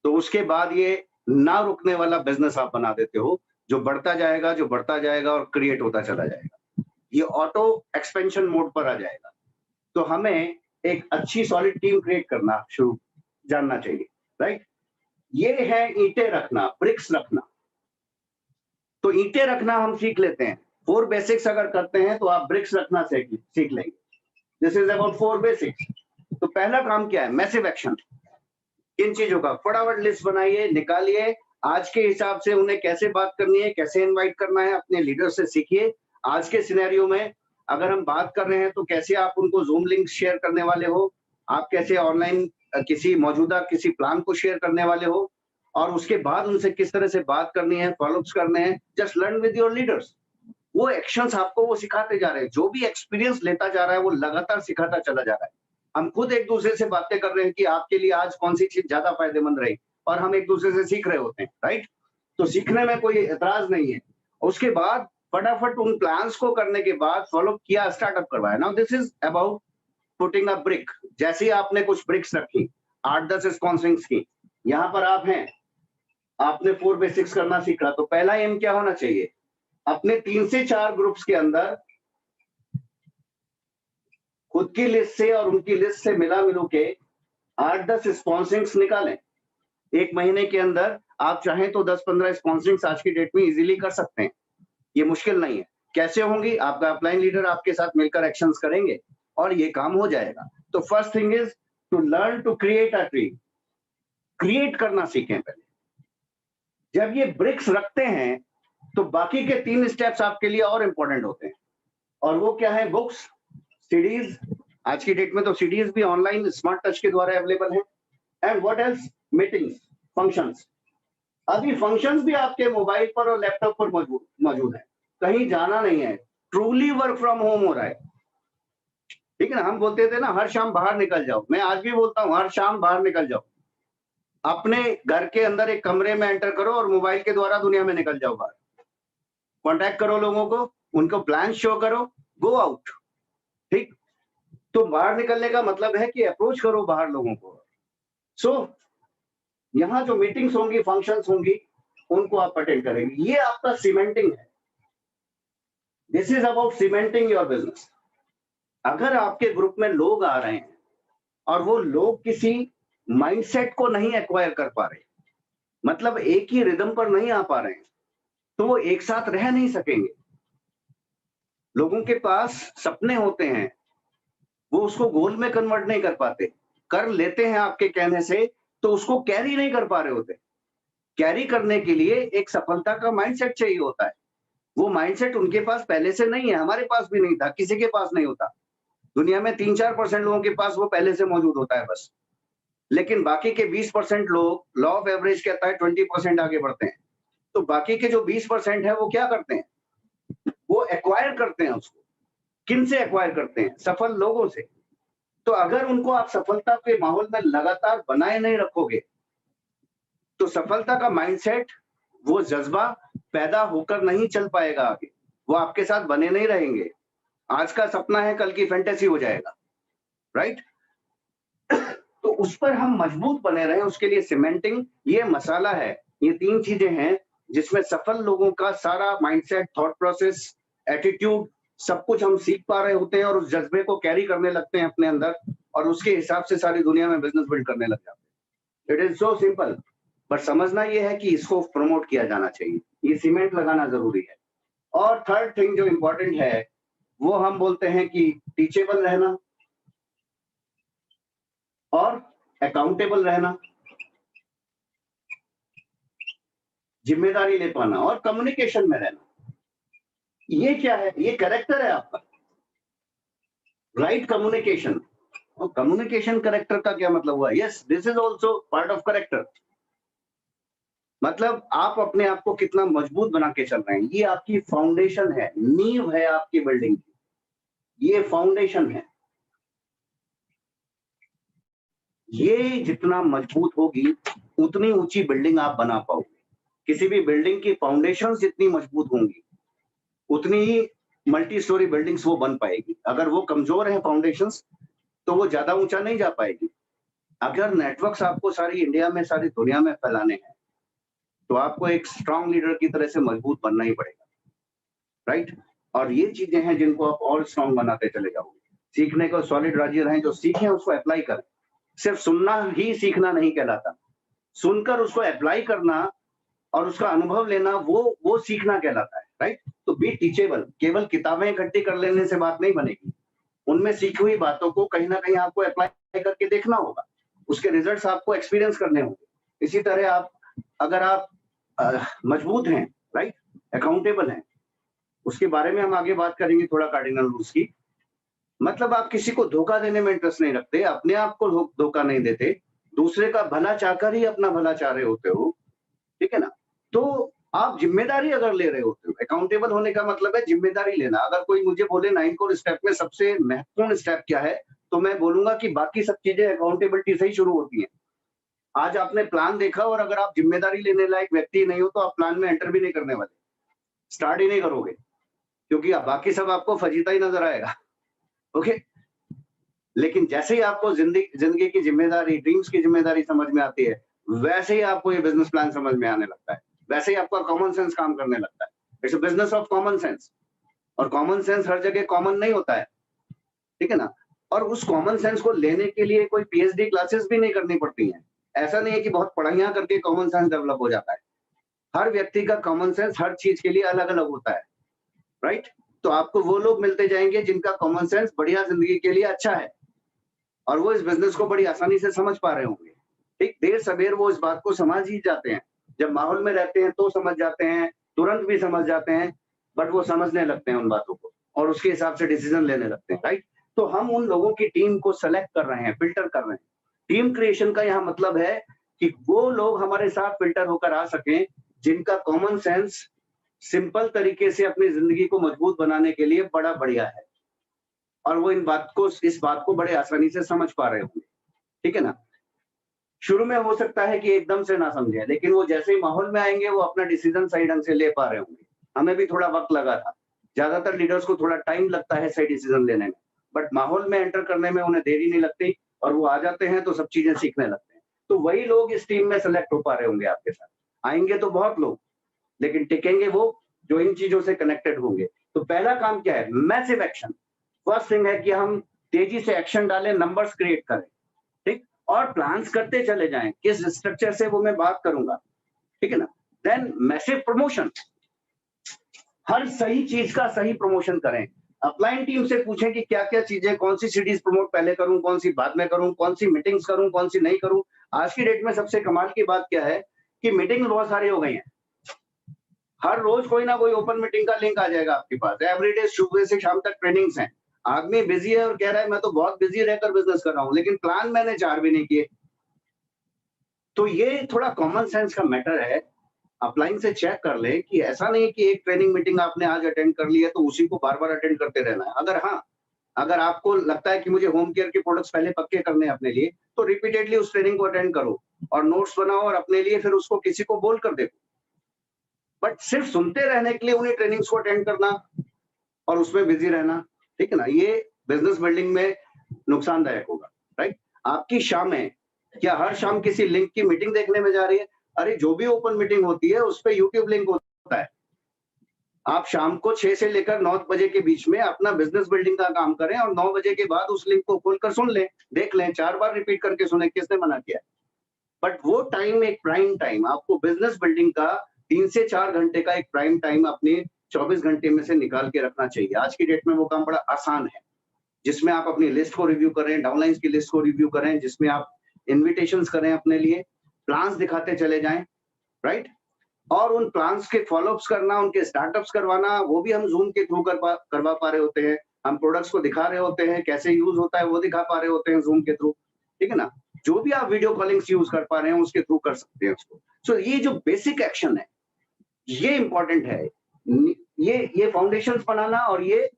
तो उसके बाद ये ना रुकने वाला बिजनेस आप बना देते हो, जो बढ़ता जाएगा, जो बढ़ता जाएगा और क्रिएट होता चला जाएगा। ये ऑटो एक्सपेंशन मोड पर आ जाएगा। तो हमें एक अच्छी सॉलिड टीम क्रिएट करना शुरू जानना चाहिए, राइट? ये है ईंटें रखना, ब्रिक्स रखना। तो ईंटें रखना हम सीख लेते हैं, 4 बेसिक्स अगर करते हैं तो आप ब्रिक्स रखना सीख लेंगे। This is about 4 basics. तो पहला काम क्या है? Massive action. किन चीजों का फटाफट लिस्ट बनाइए, निकालिए, आज के हिसाब से उन्हें कैसे बात करनी है, कैसे इनवाइट करना है, अपने लीडर से सीखिए। आज के सिनेरियो में अगर हम बात कर रहे हैं तो कैसे आप उनको जूम लिंक शेयर करने वाले हो, आप कैसे ऑनलाइन किसी मौजूदा किसी प्लान को शेयर करने वाले हो, और उसके बाद उनसे किस तरह से बात करनी है, फॉलोअप्स करने हैं। Just learn with your leaders. वो एक्शंस आपको वो सिखाते जा रहे हैं, जो भी एक्सपीरियंस लेता जा रहा है वो लगातार सिखाता चला जा रहा है। हम खुद एक दूसरे से बातें कर रहे हैं कि आपके लिए आज कौन सी चीज ज्यादा फायदेमंद रही, और हम एक दूसरे से सीख रहे होते हैं, राइट। तो सीखने में कोई एतराज नहीं है। उसके बाद फटाफट उन प्लान्स को करने के बाद फॉलो किया, स्टार्टअप करवाया। Now this is about putting a brick. जैसे ही आपने कुछ ब्रिक्स रखी, 8-10 स्पॉन्सरिंग्स की, यहाँ पर आप हैं, आपने 4 बेसिक्स करना सीखा, तो पहला एम क्या होना चाहिए, अपने 3 से 4 ग्रुप्स के अंदर खुद की लिस्ट से और उनकी लिस्ट से मिला मिलू के 8-10 स्पॉन्सरिंग्स निकालें। एक महीने के अंदर आप चाहें तो 10-15 स्पॉन्सरिंग्स आज की डेट में इजीली कर सकते हैं, ये मुश्किल नहीं है। कैसे होंगी, आपका अपलाइन लीडर आपके साथ मिलकर एक्शंस करेंगे और ये काम हो जाएगा। तो first thing is to learn to create a tree. Create करना सीखें पहले। जब ये ब्रिक्स रखते हैं तो बाकी के 3 स्टेप्स आपके लिए और इंपॉर्टेंट होते हैं, और वो क्या है, बुक्स, सीडीज। आज की डेट में तो सीडीज भी ऑनलाइन स्मार्ट टच के द्वारा अवेलेबल है। And what else, meetings, functions. अभी फंक्शंस भी आपके मोबाइल पर और लैपटॉप पर मौजूद है, कहीं जाना नहीं है, ट्रूली वर्क फ्रॉम होम हो रहा है। ठीक है ना, हम बोलते थे ना हर शाम बाहर निकल जाओ, मैं आज भी बोलता हूं हर शाम बाहर निकल जाओ, अपने घर के अंदर एक कमरे में एंटर करो और मोबाइल के द्वारा दुनिया में निकल जाओ बाहर, कांटेक्ट करो लोगों को, उनको प्लान शो करो, गो आउट। ठीक, तो बाहर निकलने का मतलब है कि अप्रोच करो बाहर लोगों को। सो यहाँ जो मीटिंग्स होंगी, फंक्शंस होंगी, उनको आप अटेंड करेंगे। ये आपका सीमेंटिंग है। This is about cementing your business. अगर आपके ग्रुप में लोग आ रहे हैं और वो लोग किसी माइंडसेट को नहीं एक्वायर कर पा रहे, मतलब एक ही रिदम पर नहीं आ पा रहे हैं, तो वो एक साथ रह नहीं सकेंगे। लोगों के पास सपने होते हैं, वो उसको गोल में कन्वर्ट नहीं कर पाते, कर लेते हैं आपके कहने से, तो उसको कैरी नहीं कर पा रहे होते। कैरी करने के लिए एक सफलता का माइंडसेट चाहिए होता है। वो माइंडसेट उनके पास पहले से नहीं है, हमारे पास भी नहीं था, किसी के पास नहीं होता। दुनिया में 3-4% लोगों के पास वो पहले से मौजूद होता है बस। लेकिन बाकी के 20% लोग, लॉ ऑफ एवरेज कहता है 20% आगे बढ़ते हैं। तो बाकी के जो 20% है वो क्या करते हैं, वो एक्वायर करते हैं उसको। किन से एक्वायर करते हैं, सफल लोगों से। तो अगर उनको आप सफलता के माहौल में लगातार बनाए नहीं रखोगे, तो सफलता का माइंडसेट, वो जज्बा पैदा होकर नहीं चल पाएगा आगे, वो आपके साथ बने नहीं रहेंगे। आज का सपना है, कल की फैंटेसी हो जाएगा, राइट। तो उस पर हम मजबूत बने रहे, उसके लिए सीमेंटिंग, ये मसाला है। ये 3 चीजें हैं जिसमें सफल लोगों का सारा माइंडसेट, थॉट प्रोसेस, एटीट्यूड, सब कुछ हम सीख पा रहे होते हैं और उस जज्बे को कैरी करने लगते हैं अपने अंदर, और उसके हिसाब से सारी दुनिया में बिजनेस बिल्ड करने लग जाते हैं। इट इज सो सिंपल, पर समझना यह है कि इसको प्रमोट किया जाना चाहिए, ये सीमेंट लगाना जरूरी है। और थर्ड थिंग जो इंपॉर्टेंट है, वो हम बोलते हैं कि टीचेबल रहना और अकाउंटेबल रहना, जिम्मेदारी ले पाना और कम्युनिकेशन में रहना। ये क्या है, ये कैरेक्टर है आपका, राइट कम्युनिकेशन। और कम्युनिकेशन कैरेक्टर का क्या मतलब हुआ, yes this is also part of character. मतलब आप अपने आप को कितना मजबूत बना के चल रहे हैं, ये आपकी फाउंडेशन है, नींव है आपकी बिल्डिंग की, ये फाउंडेशन है। ये जितना मजबूत होगी उतनी ऊंची बिल्डिंग आप बना पाओगे। किसी भी बिल्डिंग की फाउंडेशन जितनी मजबूत होंगी उतनी ही मल्टी स्टोरी बिल्डिंग्स वो बन पाएगी। अगर वो कमजोर है फाउंडेशंस, तो वो ज्यादा ऊंचा नहीं जा पाएगी। अगर नेटवर्क्स आपको सारी इंडिया में, सारी दुनिया में फैलाने हैं, तो आपको एक स्ट्रांग लीडर की तरह से मजबूत बनना ही पड़ेगा, राइट। और ये चीजें हैं जिनको आप और स्ट्रांग बनाते चले जाओगे। सीखने को सॉलिड राज्य रहें, जो सीखें उसको अप्लाई करें। सिर्फ सुनना ही सीखना नहीं कहलाता, सुनकर उसको अप्लाई करना और उसका अनुभव लेना, वो सीखना कहलाता है, राइट। तो बी टीचेबल। केवल किताबें इकट्ठी कर लेने से बात नहीं बनेगी, उनमें सीखी हुई बातों को कहीं ना कहीं आपको अप्लाई करके देखना होगा। उसके रिजल्ट्स आपको एक्सपीरियंस करने होंगे। इसी तरह आप अगर आप मजबूत हैं, राइट, अकाउंटेबल हैं, उसके बारे में हम आगे बात करेंगे थोड़ा कार्डिनल रूल्स की। मतलब आप किसी को धोखा देने में इंटरेस्ट नहीं रखते, अपने आप को धोखा नहीं देते, दूसरे का भला चाहकर ही अपना भला चाह रहे होते हो, ठीक है ना। तो आप जिम्मेदारी अगर ले रहे होते हो, अकाउंटेबल होने का मतलब है जिम्मेदारी लेना। अगर कोई मुझे बोले 9 कोर स्टेप में सबसे महत्वपूर्ण स्टेप क्या है, तो मैं बोलूंगा कि बाकी सब चीजें अकाउंटेबिलिटी से ही शुरू होती हैं। आज आपने प्लान देखा और अगर आप जिम्मेदारी लेने लायक व्यक्ति नहीं हो तो आप प्लान में एंटर भी नहीं करने वाले, स्टार्ट ही नहीं करोगे, क्योंकि बाकी सब आपको फजीता ही नजर आएगा। ओके, लेकिन जैसे ही आपको जिंदगी की जिम्मेदारी, ड्रीम्स की जिम्मेदारी समझ में आती है, वैसे ही आपको ये बिजनेस प्लान समझ में आने लगता है, वैसे ही आपका कॉमन सेंस काम करने लगता है। It's a business of common sense, और कॉमन सेंस हर जगह कॉमन नहीं होता है, ठीक है ना। और उस कॉमन सेंस को लेने के लिए कोई पीएचडी क्लासेस भी नहीं करनी पड़ती हैं। ऐसा नहीं है कि बहुत पढ़ाइयां करके कॉमन सेंस डेवलप हो जाता है। हर व्यक्ति का कॉमन सेंस हर चीज के लिए अलग अलग होता है, राइट। तो आपको वो लोग मिलते जाएंगे जिनका कॉमन सेंस बढ़िया जिंदगी के लिए अच्छा है, और वो इस बिजनेस को बड़ी आसानी से समझ पा रहे होंगे। ठीक, देर सवेर वो इस बात को समझ ही जाते हैं। जब माहौल में रहते हैं तो समझ जाते हैं, तुरंत भी समझ जाते हैं, बट वो समझने लगते हैं उन बातों को और उसके हिसाब से डिसीजन लेने लगते हैं, राइट। तो हम उन लोगों की टीम को सेलेक्ट कर रहे हैं, फिल्टर कर रहे हैं। टीम क्रिएशन का यहाँ मतलब है कि वो लोग हमारे साथ फिल्टर होकर आ सकें जिनका कॉमन सेंस सिंपल तरीके से अपनी जिंदगी को मजबूत बनाने के लिए बड़ा बढ़िया है, और वो इस बात को बड़े आसानी से समझ पा रहे होंगे, ठीक है ना। शुरू में हो सकता है कि एकदम से ना समझे, लेकिन वो जैसे ही माहौल में आएंगे वो अपना डिसीजन सही ढंग से ले पा रहे होंगे। हमें भी थोड़ा वक्त लगा था, ज्यादातर लीडर्स को थोड़ा टाइम लगता है सही डिसीजन लेने में, बट माहौल में एंटर करने में उन्हें देरी नहीं लगती और वो आ जाते हैं तो सब चीजें सीखने लगते हैं। तो वही लोग इस टीम में सेलेक्ट हो पा रहे होंगे आपके साथ। आएंगे तो बहुत लोग, लेकिन टिकेंगे वो जो इन चीजों से कनेक्टेड होंगे। तो पहला काम क्या है? Massive action. फर्स्ट थिंग है कि हम तेजी से एक्शन डालें, नंबर्स क्रिएट करें, ठीक, और प्लान्स करते चले जाएं। किस स्ट्रक्चर से वो मैं बात करूंगा, ठीक है ना। देन मैसिव प्रमोशन, हर सही चीज का सही प्रमोशन करें। अपलाइन टीम से पूछें कि क्या क्या चीजें, कौन सी सीरीज प्रमोट पहले करूं, कौन सी बाद में करूं, कौन सी मीटिंग्स करूं, कौन सी नहीं करूं। आज की डेट में सबसे कमाल की बात क्या है कि मीटिंग्स बहुत सारी हो गई हैं। हर रोज कोई ना कोई ओपन मीटिंग का लिंक आ जाएगा आपके पास। एवरीडे सुबह से शाम तक ट्रेनिंग्स हैं। आदमी बिजी है और कह रहा है मैं तो बहुत बिजी रहकर बिजनेस कर रहा हूं, लेकिन प्लान मैंने 4 भी नहीं किए। तो ये थोड़ा कॉमन सेंस का मैटर है। अपलाइन से चेक कर ले कि ऐसा नहीं कि एक ट्रेनिंग मीटिंग आपने आज अटेंड कर ली है तो उसी को बार बार अटेंड करते रहना है। अगर आपको लगता है कि मुझे होम केयर के प्रोडक्ट्स पहले पक्के करने हैं अपने लिए, तो रिपीटेडली उस ट्रेनिंग को अटेंड करो और नोट्स बनाओ और अपने लिए फिर उसको किसी को बोल कर देखो। बट सिर्फ सुनते रहने के लिए उन्हीं ट्रेनिंग्स को अटेंड करना और उसमें बिजी रहना, ठीक है ना, ये बिजनेस बिल्डिंग में नुकसानदायक होगा, राइट। आपकी शामें क्या हर शाम किसी लिंक की मीटिंग देखने में जा रही है? अरे जो भी ओपन मीटिंग होती है उस पर यूट्यूब लिंक होता है। आप शाम को 6 से लेकर 9 बजे के बीच में अपना बिजनेस बिल्डिंग का काम करें और 9 बजे के बाद उस लिंक को खोलकर सुन लें, देख लें, 4 बार रिपीट करके सुने, किसने मना किया। बट वो टाइम एक प्राइम टाइम, आपको बिजनेस बिल्डिंग का 3 से 4 घंटे का एक प्राइम टाइम अपने 24 घंटे में से निकाल के रखना चाहिए। आज की डेट में वो काम बड़ा आसान है, जिसमें आप अपनी लिस्ट को रिव्यू करें, डाउनलाइंस की लिस्ट को रिव्यू करें, जिसमें आप इन्विटेशंस करें अपने लिए, प्लान्स दिखाते चले जाएं, राइट। और उन प्लान्स के फॉलोअप्स करना, उनके स्टार्टअप्स करवाना, वो भी हम जूम के थ्रू करवा पा रहे होते हैं। हम प्रोडक्ट्स को दिखा रहे होते हैं, कैसे यूज होता है वो दिखा पा रहे होते हैं जूम के थ्रू, ठीक है ना। जो भी आप वीडियो कॉलिंग्स यूज कर पा रहे हैं उसके थ्रू कर सकते हैं उसको। सो ये जो बेसिक एक्शन है ये इंपॉर्टेंट है। ये फाउंडेशंस बनाना और ये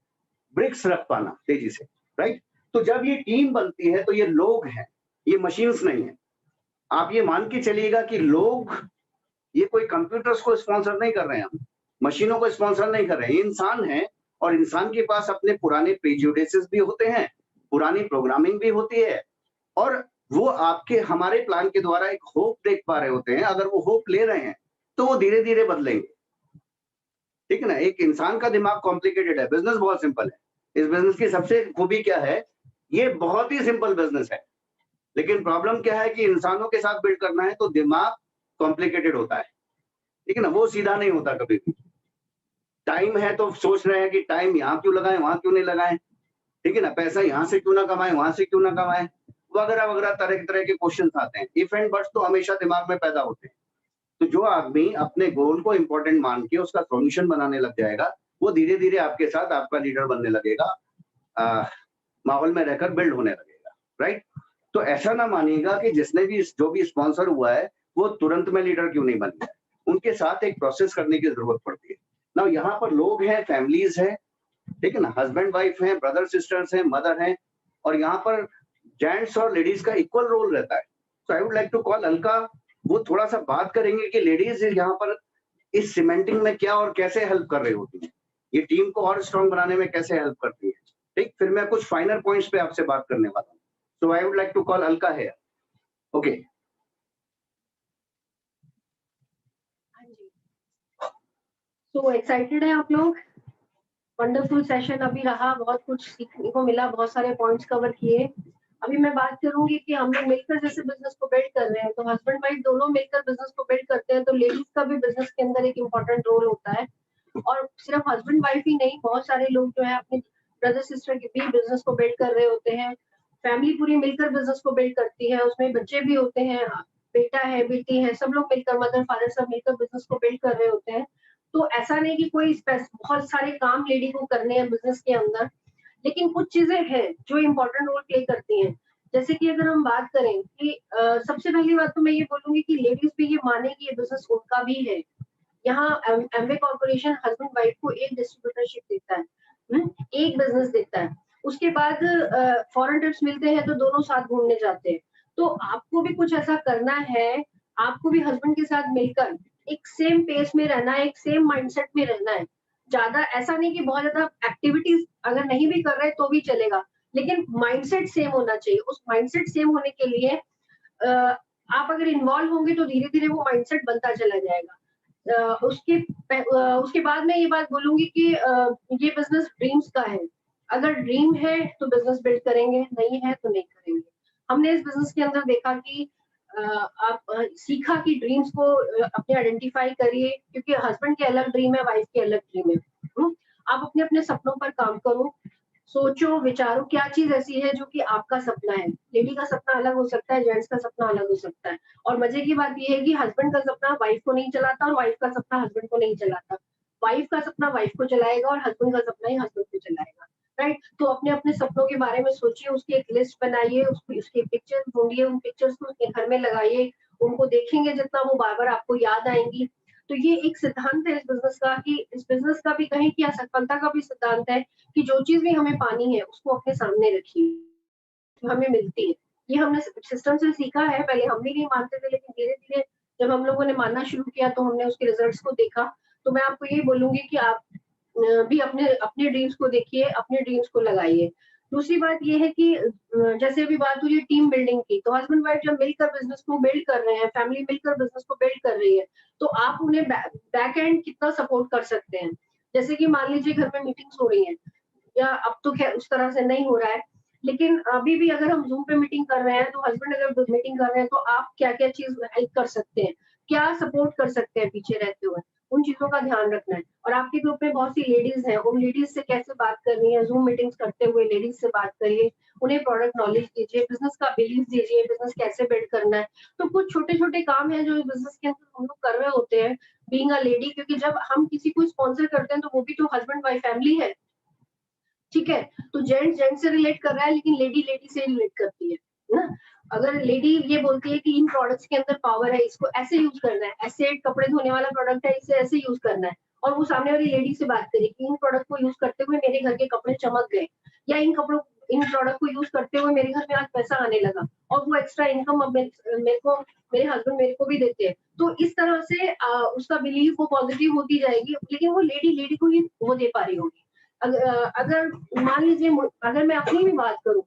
ब्रिक्स रख पाना तेजी से, राइट। तो जब ये टीम बनती है तो ये लोग हैं, ये मशीन्स नहीं है। आप ये मान के चलिएगा कि लोग, ये कोई कंप्यूटर्स को स्पॉन्सर नहीं कर रहे हैं, हम मशीनों को स्पॉन्सर नहीं कर रहे हैं, इंसान है। और इंसान के पास अपने पुराने प्रेजुडिसेस भी होते हैं, पुरानी प्रोग्रामिंग भी होती है, और वो आपके हमारे प्लान के द्वारा एक होप देख पा रहे होते हैं। अगर वो होप ले रहे हैं तो वो धीरे धीरे बदलेंगे, ठीक है ना। एक इंसान का दिमाग कॉम्प्लिकेटेड है, बिजनेस बहुत सिंपल है। इस बिजनेस की सबसे खूबी क्या है, ये बहुत ही सिंपल बिजनेस है, लेकिन प्रॉब्लम क्या है कि इंसानों के साथ बिल्ड करना है तो दिमाग कॉम्प्लिकेटेड होता है, ठीक है ना। वो सीधा नहीं होता कभी भी। टाइम है तो सोच रहे हैं कि टाइम यहाँ क्यों लगाएं, वहां क्यों नहीं लगाएं, ठीक है ना। पैसा यहाँ से क्यों ना कमाएं, वहां से क्यों ना कमाएं, वगैरह वगैरह तरह तरह के क्वेश्चन आते हैं। इफ एंड बट्स तो हमेशा दिमाग में पैदा होते हैं। तो जो आदमी अपने गोल को इंपॉर्टेंट मान के उसका सॉल्यूशन बनाने लग जाएगा, वो धीरे धीरे आपके साथ आपका लीडर बनने लगेगा, माहौल में रहकर बिल्ड होने लगेगा, राइट। तो ऐसा ना मानिएगा कि जिसने भी जो भी स्पॉन्सर हुआ है वो तुरंत में लीडर क्यों नहीं बन गया, उनके साथ एक प्रोसेस करने की जरूरत पड़ती है ना। यहाँ पर लोग हैं, फैमिलीज हैं, ठीक है ना, हस्बैंड वाइफ हैं, ब्रदर सिस्टर्स हैं, मदर हैं, और यहाँ पर जेंट्स और लेडीज का इक्वल रोल रहता है। So I would like to call Alka, वो थोड़ा सा बात करेंगे कि लेडीज यहाँ पर इस सीमेंटिंग में क्या और कैसे हेल्प कर रही होती है, ये टीम को और स्ट्रॉन्ग बनाने में कैसे हेल्प करती है, ठीक। फिर मैं कुछ फाइनल पॉइंट्स पे आपसे बात करने वाला हूँ। So I would like to call Alka है। ओके। सो एक्साइटेड है आप लोग? वंडरफुल सेशन अभी रहा, बहुत कुछ सीखने को मिला, बहुत सारे पॉइंट्स कवर किए। अभी मैं बात करूंगी कि हम लोग मिलकर जैसे बिजनेस को बिल्ड कर रहे हैं, तो हस्बैंड वाइफ दोनों मिलकर बिजनेस को बिल्ड करते हैं, तो लेडीज का भी बिजनेस के अंदर एक इम्पोर्टेंट रोल होता है। और सिर्फ हस्बैंड वाइफ ही नहीं, बहुत सारे लोग जो है अपने ब्रदर सिस्टर के भी बिजनेस को बिल्ड कर रहे होते हैं। फैमिली पूरी मिलकर बिजनेस को बिल्ड करती है, उसमें बच्चे भी होते हैं, बेटा है, बेटी है, सब लोग मिलकर, मदर फादर सब मिलकर बिजनेस को बिल्ड कर रहे होते हैं। तो ऐसा नहीं कि कोई बहुत सारे काम लेडी को करने हैं बिजनेस के अंदर, लेकिन कुछ चीजें हैं जो इम्पोर्टेंट रोल प्ले करती हैं। जैसे कि अगर हम बात करें कि सबसे पहली बात तो मैं ये बोलूंगी कि लेडीज भी ये माने कि ये बिजनेस उनका भी है। यहाँ एमवे कॉर्पोरेशन हस्बैंड वाइफ को एक डिस्ट्रीब्यूटरशिप देता है, एक बिजनेस देता है, उसके बाद फॉरेन ट्रिप्स मिलते हैं तो दोनों साथ घूमने जाते हैं। तो आपको भी कुछ ऐसा करना है, आपको भी हस्बैंड के साथ मिलकर एक सेम पेस में रहना है, एक सेम माइंडसेट में रहना है। ज्यादा ऐसा नहीं कि बहुत ज्यादा एक्टिविटीज अगर नहीं भी कर रहे तो भी चलेगा, लेकिन माइंडसेट सेम होना चाहिए। उस माइंडसेट सेम होने के लिए आप अगर इन्वॉल्व होंगे तो धीरे धीरे वो माइंडसेट बनता चला जाएगा। उसके बाद मैं ये बात बोलूंगी कि ये बिजनेस ड्रीम्स का है। अगर ड्रीम है तो बिजनेस बिल्ड करेंगे, नहीं है तो नहीं करेंगे। हमने इस बिजनेस के अंदर देखा कि आप सीखा कि ड्रीम्स को अपने आइडेंटिफाई करिए, क्योंकि हस्बैंड के अलग ड्रीम है, वाइफ के अलग ड्रीम है। आप अपने अपने सपनों पर काम करो, सोचो विचारो क्या चीज ऐसी है जो कि आपका सपना है। लेडी का सपना अलग हो सकता है, जेंट्स का सपना अलग हो सकता है। और मजे की बात यह है कि हस्बैंड का सपना वाइफ को नहीं चलाता और वाइफ का सपना हस्बैंड को नहीं चलाता। वाइफ का सपना वाइफ को चलाएगा और हस्बैंड का सपना ही हस्बैंड को चलाएगा, राइट। तो अपने अपने सपनों के बारे में सोचिए, उसकी एक लिस्ट बनाइए, उसके पिक्चर्स ढूंढिए, उन पिक्चर्स को अपने घर में लगाइए, उनको देखेंगे जितना वो बार बार आपको याद आएंगी। तो ये एक सिद्धांत है इस बिजनेस का, कि इस बिजनेस का भी कहीं की असफलता का भी सिद्धांत है कि जो चीज भी हमें पानी है उसको अपने सामने रखिए, हमें मिलती है। ये हमने सिस्टम से सीखा है, पहले हम भी नहीं मानते थे, लेकिन धीरे धीरे जब हम लोगों ने मानना शुरू किया तो हमने उसके रिजल्ट्स को देखा। तो मैं आपको यही बोलूंगी कि आप भी अपने अपने ड्रीम्स को देखिए, अपने ड्रीम्स को लगाइए। दूसरी बात ये है कि जैसे अभी बात हुई टीम बिल्डिंग की, तो हस्बैंड वाइफ जब मिलकर बिजनेस को बिल्ड कर रहे हैं, फैमिली मिलकर बिजनेस को बिल्ड कर रही है, तो आप उन्हें बैक एंड कितना सपोर्ट कर सकते हैं। जैसे कि मान लीजिए घर में मीटिंग्स हो रही हैं, या अब तो खैर उस तरह से नहीं हो रहा है, लेकिन अभी भी अगर हम जूम पे मीटिंग कर रहे हैं, तो हस्बैंड अगर मीटिंग कर रहे हैं तो आप क्या क्या चीज हेल्प कर सकते हैं, क्या सपोर्ट कर सकते हैं पीछे रहते हुए, उन चीजों का ध्यान रखना है। और आपके ग्रुप में बहुत सी लेडीज हैं, उन लेडीज से कैसे बात करनी है, जूम मीटिंग्स करते हुए लेडीज से बात करिए, उन्हें प्रोडक्ट नॉलेज दीजिए, बिजनेस का बिलीफ दीजिए, बिजनेस कैसे बिल्ड करना है। तो कुछ छोटे छोटे काम है जो बिजनेस के अंदर हम लोग कर रहे होते हैं बीइंग अ लेडी, क्योंकि जब हम किसी को स्पॉन्सर करते हैं तो वो भी तो हस्बैंड वाइफ फैमिली है, ठीक है। तो जेंट्स जेंट्स से रिलेट कर रहा है, लेकिन लेडी लेडी से रिलेट करती है ना। अगर लेडी ये बोलती है कि इन प्रोडक्ट्स के अंदर पावर है, इसको ऐसे यूज करना है, ऐसे कपड़े धोने वाला प्रोडक्ट है, इसे ऐसे यूज करना है, और वो सामने वाली लेडी से बात करे कि इन प्रोडक्ट को यूज करते हुए मेरे घर के कपड़े चमक गए, या इन प्रोडक्ट को यूज करते हुए मेरे घर में आज पैसा आने लगा, और वो एक्स्ट्रा इनकम अब मेरे हस्बैंड मेरे को भी देते हैं। तो इस तरह से उसका बिलीव वो पॉजिटिव होती जाएगी, लेकिन वो लेडी को ही वो दे पा रही होगी। अगर मान लीजिए, अगर मैं अपनी भी बात करूं,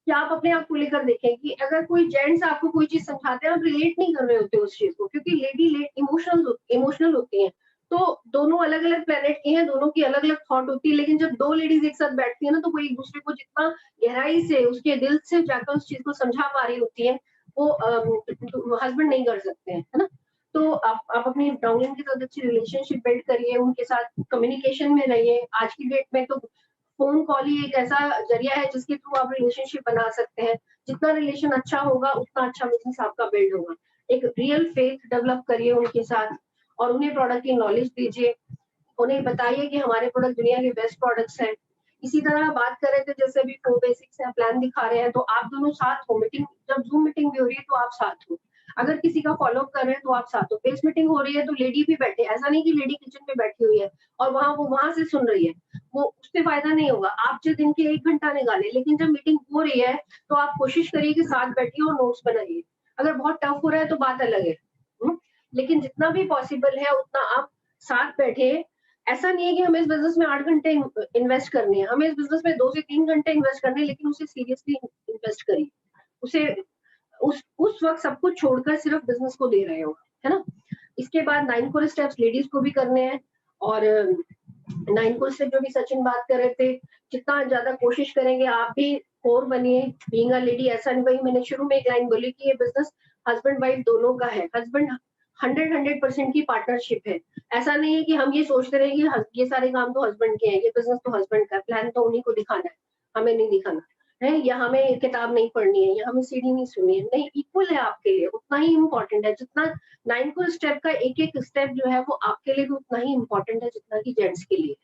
क्या आप अपने आप को लेकर देखें कि अगर कोई जेंट्स आपको कोई चीज समझाते हैं, आप रिलेट नहीं कर रहे होते उस चीज को, क्योंकि लेडी इमोशनल होती हैं। तो दोनों अलग अलग प्लेनेट की हैं, दोनों की अलग अलग थॉट होती है, लेकिन जब दो लेडीज एक साथ बैठती है ना, तो वो एक दूसरे को जितना गहराई से उसके दिल से जाकर उस चीज को समझा पा रही होती है, वो हस्बैंड नहीं कर सकते हैं, है ना। तो आप अपनी डाउनलाइन के साथ अच्छी रिलेशनशिप बिल्ड करिए, उनके साथ कम्युनिकेशन में रहिए। आज की डेट में तो फोन कॉल ही एक ऐसा जरिया है जिसके थ्रू आप रिलेशनशिप बना सकते हैं। जितना रिलेशन अच्छा होगा उतना अच्छा बिजनेस आपका बिल्ड होगा। एक रियल फेथ डेवलप करिए उनके साथ और उन्हें प्रोडक्ट की नॉलेज दीजिए, उन्हें बताइए कि हमारे प्रोडक्ट दुनिया के बेस्ट प्रोडक्ट्स हैं। इसी तरह बात कर रहे थे जैसे अभी 4 बेसिक्स है, प्लान दिखा रहे हैं, तो आप दोनों साथ हो, मीटिंग जब जूम मीटिंग भी हो रही है तो आप साथ हो, अगर किसी का फॉलो अप कर रहे हैं तो आप साथ हो, फेस मीटिंग हो रही है तो लेडी भी बैठे, ऐसा नहीं कि लेडी किचन में बैठी हुई है और वहां से सुन रही है, वो उससे फायदा नहीं होगा। आप जो दिन के 1 घंटा निकाले, लेकिन जब मीटिंग हो रही है तो आप कोशिश करिए कि साथ बैठिए और नोट्स बनाइए। अगर बहुत टफ हो रहा है तो बात अलग है, लेकिन जितना भी पॉसिबल है उतना आप साथ बैठे। ऐसा नहीं है कि हमें इस बिजनेस में 8 घंटे इन्वेस्ट करने हैं, हमें इस बिजनेस में 2 से 3 घंटे इन्वेस्ट करने हैं, लेकिन उसे सीरियसली इन्वेस्ट करिए, उसे उस वक्त सब कुछ छोड़कर सिर्फ बिजनेस को दे रहे हो, है ना। इसके बाद 9 कोर स्टेप्स लेडीज को भी करने हैं, और 9 कोर स्टेप जो भी सचिन बात कर रहे थे, जितना ज्यादा कोशिश करेंगे आप भी कोर बनिए, बीइंग अ लेडी। ऐसा नहीं, वही मैंने शुरू में एक लाइन बोली कि ये बिजनेस हस्बैंड वाइफ दोनों का है, हस्बैंड 100% की पार्टनरशिप है। ऐसा नहीं है कि हम ये सोचते रहे कि ये सारे काम तो हस्बैंड के हैं, ये बिजनेस तो हस्बैंड का, प्लान तो उन्हीं को दिखाना है, हमें नहीं दिखाना है, या हमें किताब नहीं पढ़नी है, या हमें सीढ़ी नहीं सुननी है, नहीं, इक्वल है आपके लिए, उतना ही इम्पोर्टेंट है जितना 9 को स्टेप का एक एक स्टेप जो है वो आपके लिए भी उतना ही इम्पोर्टेंट है जितना कि जेंट्स के लिए,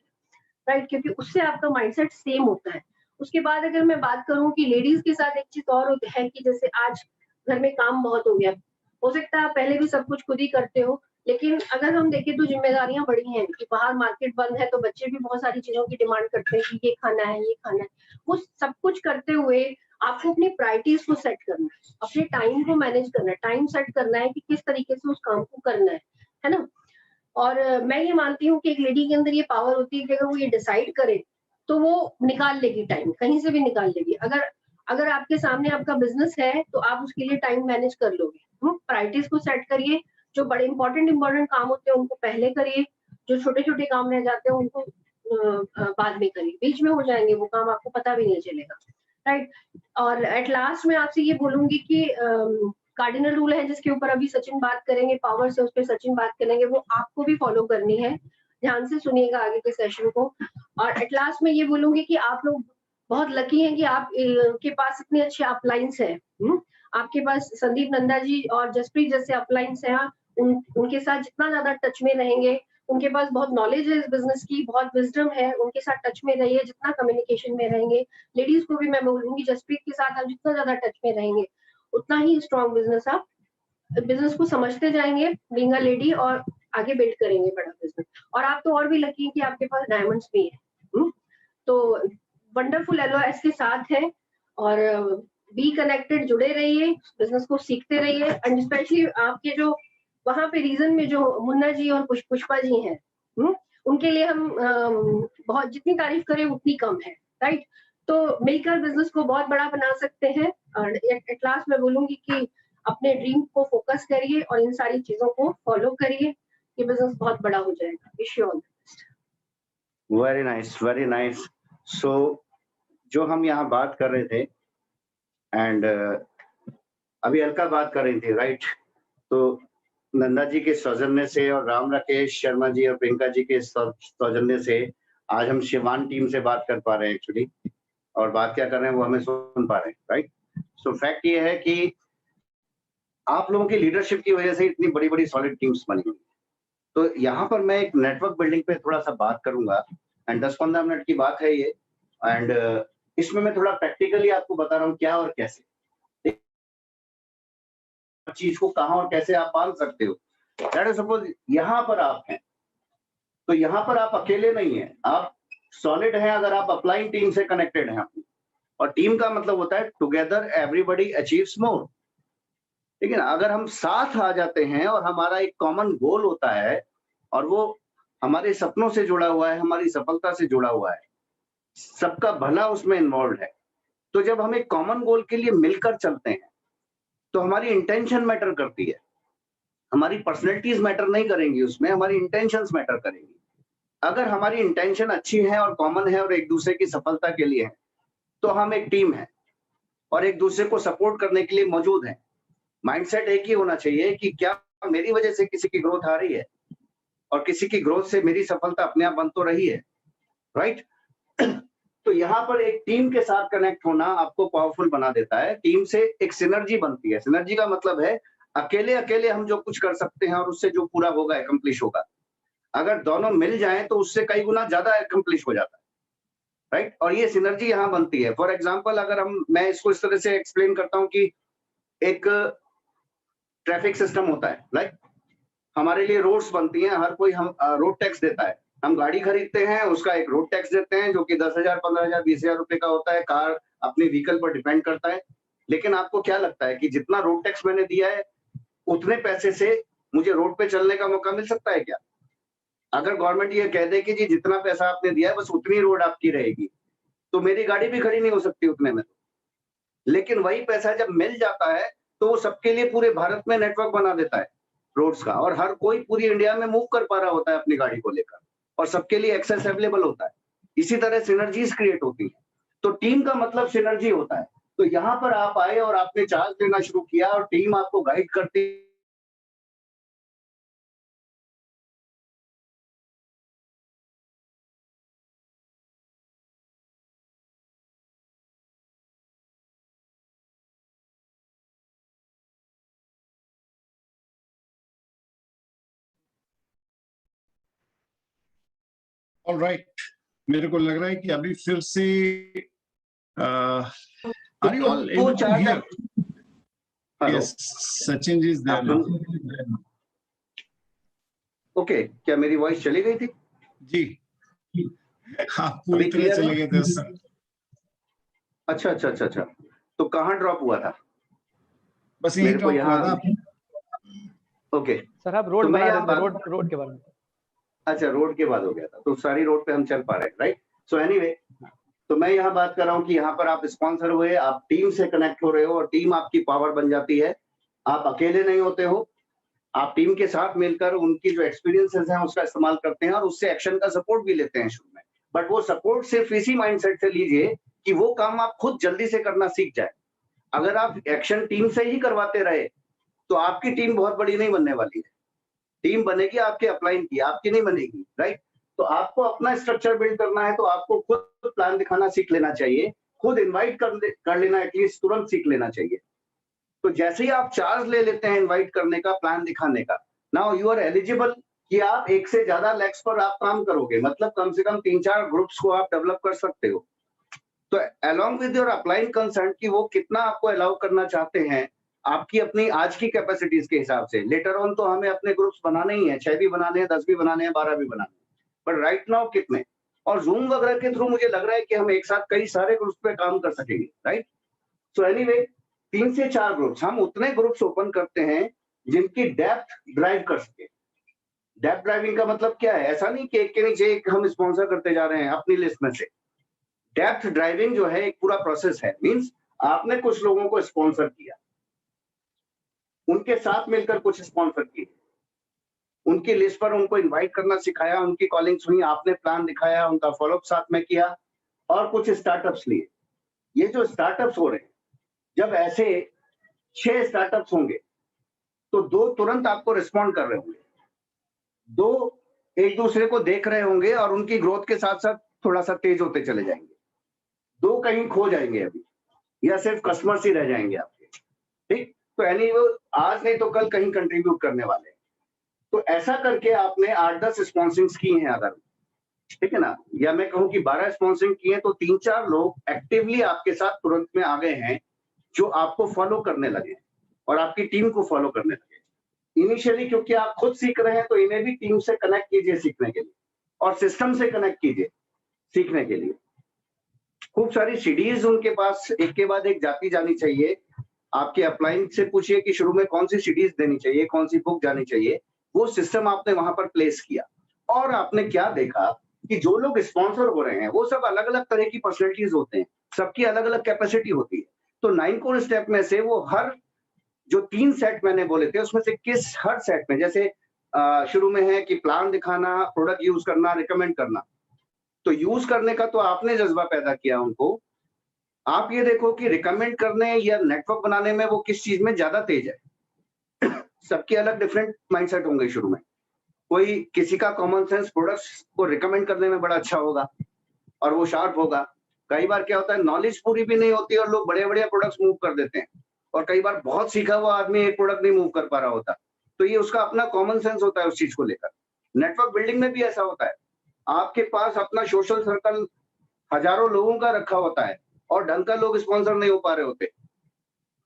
राइट, क्योंकि उससे आपका माइंडसेट सेम होता है। उसके बाद अगर मैं बात करूं कि लेडीज के साथ एक चीज और है कि जैसे आज घर में काम बहुत हो गया, हो सकता है आप पहले भी सब कुछ खुद ही करते हो, लेकिन अगर हम देखें तो जिम्मेदारियां बड़ी हैं कि बाहर मार्केट बंद है तो बच्चे भी बहुत सारी चीजों की डिमांड करते हैं कि ये खाना है, ये खाना है। वो सब कुछ करते हुए आपको अपनी प्रायोरिटीज को सेट करना है, अपने टाइम को मैनेज करना है, टाइम सेट करना है कि किस तरीके से उस काम को करना है ना। और मैं ये मानती हूँ कि एक लेडी के अंदर ये पावर होती है कि अगर वो ये डिसाइड करे तो वो निकाल लेगी टाइम, कहीं से भी निकाल लेगी। अगर आपके सामने आपका बिजनेस है तो आप उसके लिए टाइम मैनेज कर लोगे। प्रायोरिटीज को सेट करिए, जो बड़े इंपॉर्टेंट काम होते हैं उनको पहले करिए, जो छोटे छोटे काम रह जाते हैं उनको बाद में करिए, बीच में हो जाएंगे वो काम, आपको पता भी नहीं चलेगा, राइट। और एट लास्ट में आपसे ये बोलूंगी कि कार्डिनल रूल है जिसके ऊपर अभी सचिन बात करेंगे, पावर से उस पर सचिन बात करेंगे, वो आपको भी फॉलो करनी है। ध्यान से सुनिएगा आगे के सेशन को। और एट लास्ट में ये बोलूंगी कि आप लोग बहुत लकी हैं कि आप के पास इतनी अच्छी अपलाइंस है। आपके पास संदीप नंदा जी और जसप्रीत जैसे अपलाइंस हैं, उनके साथ जितना ज्यादा टच में रहेंगे, उनके पास बहुत नॉलेज है इस बिजनेस की, बहुत विजडम है, उनके साथ टच में रहिए, जितना कम्युनिकेशन में रहेंगे। लेडीज को भी मैं बोलूंगी जसप्रीत के साथ आप जितना ज्यादा टच में रहेंगे उतना ही स्ट्रॉन्ग बिजनेस को समझते जाएंगे बीइंग अ लेडी, और आगे बिल्ड करेंगे बड़ा बिजनेस। और आप तो और भी लकी हैं कि आपके पास डायमंड्स भी है। तो वंडरफुल एलओएस के साथ है, और बी कनेक्टेड, जुड़े रहिए, बिजनेस को सीखते रहिए। एंड स्पेशली आपके जो वहां पे रीजन में जो मुन्ना जी और पुष्पा जी हैं, उनके लिए हम बहुत जितनी तारीफ करें उतनी कम है, राइट। तो मिलकर बिजनेस को बहुत बड़ा बना सकते हैं। और एट लास्ट मैं बोलूंगी कि अपने ड्रीम को फोकस करिए और इन सारी चीजों को फॉलो करिए, ये बिजनेस बहुत बड़ा हो जाएगा। Wish you all the best. Very nice, very nice. So जो हम यहाँ बात कर रहे थे, एंड अभी अलका बात कर रही थी, राइट। तो नंदा जी के सौजन्य से और राम राकेश शर्मा जी और प्रियंका जी के सौजन्य से आज हम शिवान टीम से बात कर पा रहे हैं एक्चुअली, और बात क्या कर रहे हैं वो हमें सुन पा रहे हैं, राइट। सो फैक्ट ये है कि आप लोगों की लीडरशिप की वजह से इतनी बड़ी बड़ी सॉलिड टीम्स बनी हुई। तो यहाँ पर मैं एक नेटवर्क बिल्डिंग पे थोड़ा सा बात करूंगा, एंड 10-15 मिनट की बात है ये, एंड इसमें मैं थोड़ा प्रैक्टिकली आपको बता रहा हूँ क्या और कैसे चीज को कहां और कैसे आप बांध सकते हो। दैट इज सपोज यहाँ पर आप हैं, तो यहाँ पर आप अकेले नहीं हैं, आप सॉलिड हैं अगर आप अपलाइंग टीम से कनेक्टेड हैं। और टीम का मतलब होता है टुगेदर एवरीबॉडी अचीव्स मोर। लेकिन अगर हम साथ आ जाते हैं और हमारा एक कॉमन गोल होता है और वो हमारे सपनों से जुड़ा हुआ है, हमारी सफलता से जुड़ा हुआ है, सबका भला उसमें इन्वॉल्व है, तो जब हम एक कॉमन गोल के लिए मिलकर चलते हैं तो हमारी इंटेंशन मैटर करती है। हमारी पर्सनैलिटीज मैटर नहीं करेंगी उसमें, हमारी इंटेंशंस मैटर करेंगी। अगर हमारी इंटेंशन अच्छी है और कॉमन है और एक दूसरे की सफलता के लिए है, तो हम एक टीम है और एक दूसरे को सपोर्ट करने के लिए मौजूद है। माइंडसेट एक ही होना चाहिए कि क्या मेरी वजह से किसी की ग्रोथ आ रही है और किसी की ग्रोथ से मेरी सफलता अपने आप बन तो रही है, राइट। तो यहाँ पर एक टीम के साथ कनेक्ट होना आपको पावरफुल बना देता है। टीम से एक सिनर्जी बनती है। सिनर्जी का मतलब है अकेले अकेले हम जो कुछ कर सकते हैं और उससे जो पूरा होगा एकम्प्लिश होगा, अगर दोनों मिल जाएं तो उससे कई गुना ज्यादा एकम्प्लिश हो जाता है, राइट। और ये सिनर्जी यहाँ बनती है। फॉर एग्जाम्पल अगर मैं इसको इस तरह से एक्सप्लेन करता हूँ कि एक ट्रैफिक सिस्टम होता है, राइट। हमारे लिए रोड्स बनती हैं, हर कोई हम रोड टैक्स देता है। हम गाड़ी खरीदते हैं, उसका एक रोड टैक्स देते हैं जो कि 10,000, 15,000, 20,000 रुपए का होता है। कार अपने व्हीकल पर डिपेंड करता है। लेकिन आपको क्या लगता है कि जितना रोड टैक्स मैंने दिया है उतने पैसे से मुझे रोड पे चलने का मौका मिल सकता है क्या? अगर गवर्नमेंट ये कह दे कि जी जितना पैसा आपने दिया है बस उतनी रोड आपकी रहेगी, तो मेरी गाड़ी भी खड़ी नहीं हो सकती उतने में। लेकिन वही पैसा जब मिल जाता है तो वो सबके लिए पूरे भारत में नेटवर्क बना देता है रोड्स का, और हर कोई पूरी इंडिया में मूव कर पा रहा होता है अपनी गाड़ी को लेकर, और सबके लिए एक्सेस अवेलेबल होता है। इसी तरह सिनर्जीज क्रिएट होती है। तो टीम का मतलब सिनर्जी होता है। तो यहाँ पर आप आए और आपने चार्ज लेना शुरू किया और टीम आपको गाइड करती ऑलराइट, मेरे को लग रहा है कि अभी फिर से are you all able to hear? Yes, Sachin ji is there. Okay, क्या मेरी वॉइस चली गई थी? जी, हाँ, पूरी तरह चले गए थे सर। अच्छा अच्छा अच्छा अच्छा, तो कहाँ ड्रॉप हुआ था? बस यही ड्रॉप हुआ था। ओके सर आप रोड बना रहे थे, रोड के बारे में। अच्छा, रोड के बाद हो गया था, तो सारी रोड पे हम चल पा रहे हैं, राइट। सो एनीवे, तो मैं यहाँ बात कर रहा हूँ कि यहाँ पर आप स्पॉन्सर हुए, आप टीम से कनेक्ट हो रहे हो और टीम आपकी पावर बन जाती है। आप अकेले नहीं होते हो, आप टीम के साथ मिलकर उनकी जो एक्सपीरियंसेस हैं उसका इस्तेमाल करते हैं और उससे एक्शन का सपोर्ट भी लेते हैं शुरू में। बट वो सपोर्ट सिर्फ इसी माइंडसेट से लीजिए कि वो काम आप खुद जल्दी से करना सीख जाए। अगर आप एक्शन टीम से ही करवाते रहे तो आपकी टीम बहुत बड़ी नहीं बनने वाली है। टीम बनेगी आपके अपलाइन की, आपकी नहीं बनेगी, राइट। तो आपको अपना स्ट्रक्चर बिल्ड करना है तो आपको खुद प्लान दिखाना सीख लेना चाहिए, खुद इनवाइट कर लेना एटलीस्ट तुरंत सीख लेना चाहिए। तो जैसे ही आप चार्ज ले लेते हैं इनवाइट करने का, प्लान दिखाने का, नाउ यू आर एलिजिबल कि आप एक से ज्यादा लेग्स पर आप काम करोगे। मतलब कम से कम 3-4 ग्रुप्स को आप डेवलप कर सकते हो। तो along with your upline concern कि वो कितना आपको अलाउ करना चाहते हैं, आपकी अपनी आज की कैपेसिटीज के हिसाब से। लेटर ऑन तो हमें अपने ग्रुप्स बनाने ही है, 6 भी बनाने हैं, 10 भी बनाने हैं, 12 भी बनाने हैं, पर राइट नाउ कितने? और जूम वगैरह के थ्रू मुझे लग रहा है कि हम एक साथ कई सारे ग्रुप्स पे काम कर सकेंगे, राइट। सो एनीवे, 3 से 4 ग्रुप्स, हम उतने ग्रुप्स ओपन करते हैं जिनकी डेप्थ ड्राइव कर सके। डेप्थ ड्राइविंग का मतलब क्या है? ऐसा नहीं कि एक के नीचे एक हम स्पॉन्सर करते जा रहे हैं अपनी लिस्ट में से। डेप्थ ड्राइविंग जो है एक पूरा प्रोसेस है। मींस आपने कुछ लोगों को स्पॉन्सर किया, उनके साथ मिलकर कुछ स्पॉन्सर किए, उनकी लिस्ट पर उनको इनवाइट करना सिखाया, उनकी कॉलिंग सुनी, आपने प्लान दिखाया, उनका फॉलोअप साथ में किया, और कुछ स्टार्टअप्स लिए। ये जो स्टार्टअप्स हो रहे हैं, जब ऐसे 6 स्टार्टअप्स होंगे तो 2 तुरंत आपको रिस्पॉन्ड कर रहे होंगे, 2 एक दूसरे को देख रहे होंगे और उनकी ग्रोथ के साथ साथ थोड़ा सा तेज होते चले जाएंगे, 2 कहीं खो जाएंगे अभी, या सिर्फ कस्टमर्स ही रह जाएंगे आपके, ठीक। तो यानी वो आज नहीं तो कल कहीं कंट्रीब्यूट करने वाले हैं। तो ऐसा करके आपने 8-10 स्पॉन्सरिंग्स की हैं अगर, ठीक है ना, या मैं कहूं कि 12 स्पॉन्सरिंग की है, तो 3-4 लोग एक्टिवली आपके साथ तुरंत में आ गए हैं जो आपको फॉलो करने लगे और आपकी टीम को फॉलो करने लगे। इनिशियली क्योंकि आप खुद सीख रहे हैं तो इन्हें भी टीम से कनेक्ट कीजिए सीखने के लिए, और सिस्टम से कनेक्ट कीजिए सीखने के लिए। खूब सारी सीडीज उनके पास एक के बाद एक जाती जानी चाहिए। आपके अपलाइन से पूछिए कि शुरू में कौन सी सीडीज देनी चाहिए, कौन सी बुक जानी चाहिए। वो सिस्टम आपने वहां पर प्लेस किया और आपने क्या देखा कि जो लोग स्पॉन्सर हो रहे हैं वो सब अलग अलग तरह की पर्सनैलिटीज होते हैं, सबकी अलग अलग कैपेसिटी होती है। तो 9 कोर स्टेप में से वो हर जो 3 सेट मैंने बोले थे उसमें से हर सेट में, जैसे शुरू में है कि प्लान दिखाना, प्रोडक्ट यूज करना, रिकमेंड करना। तो यूज करने का तो आपने जज्बा पैदा किया उनको। आप ये देखो कि रिकमेंड करने या नेटवर्क बनाने में वो किस चीज में ज्यादा तेज है। सबके अलग डिफरेंट माइंडसेट होंगे शुरू में। कोई किसी का कॉमन सेंस प्रोडक्ट्स को रिकमेंड करने में बड़ा अच्छा होगा और वो शार्प होगा, कई बार क्या होता है, नॉलेज पूरी भी नहीं होती और लोग बड़े-बड़े प्रोडक्ट्स मूव कर देते हैं, और कई बार बहुत सीखा हुआ आदमी एक प्रोडक्ट नहीं मूव कर पा रहा होता। तो ये उसका अपना कॉमन सेंस होता है उस चीज को लेकर। नेटवर्क बिल्डिंग में भी ऐसा होता है, आपके पास अपना सोशल सर्कल हजारों लोगों का रखा होता है और ढंग का लोग स्पॉन्सर नहीं हो पा रहे होते,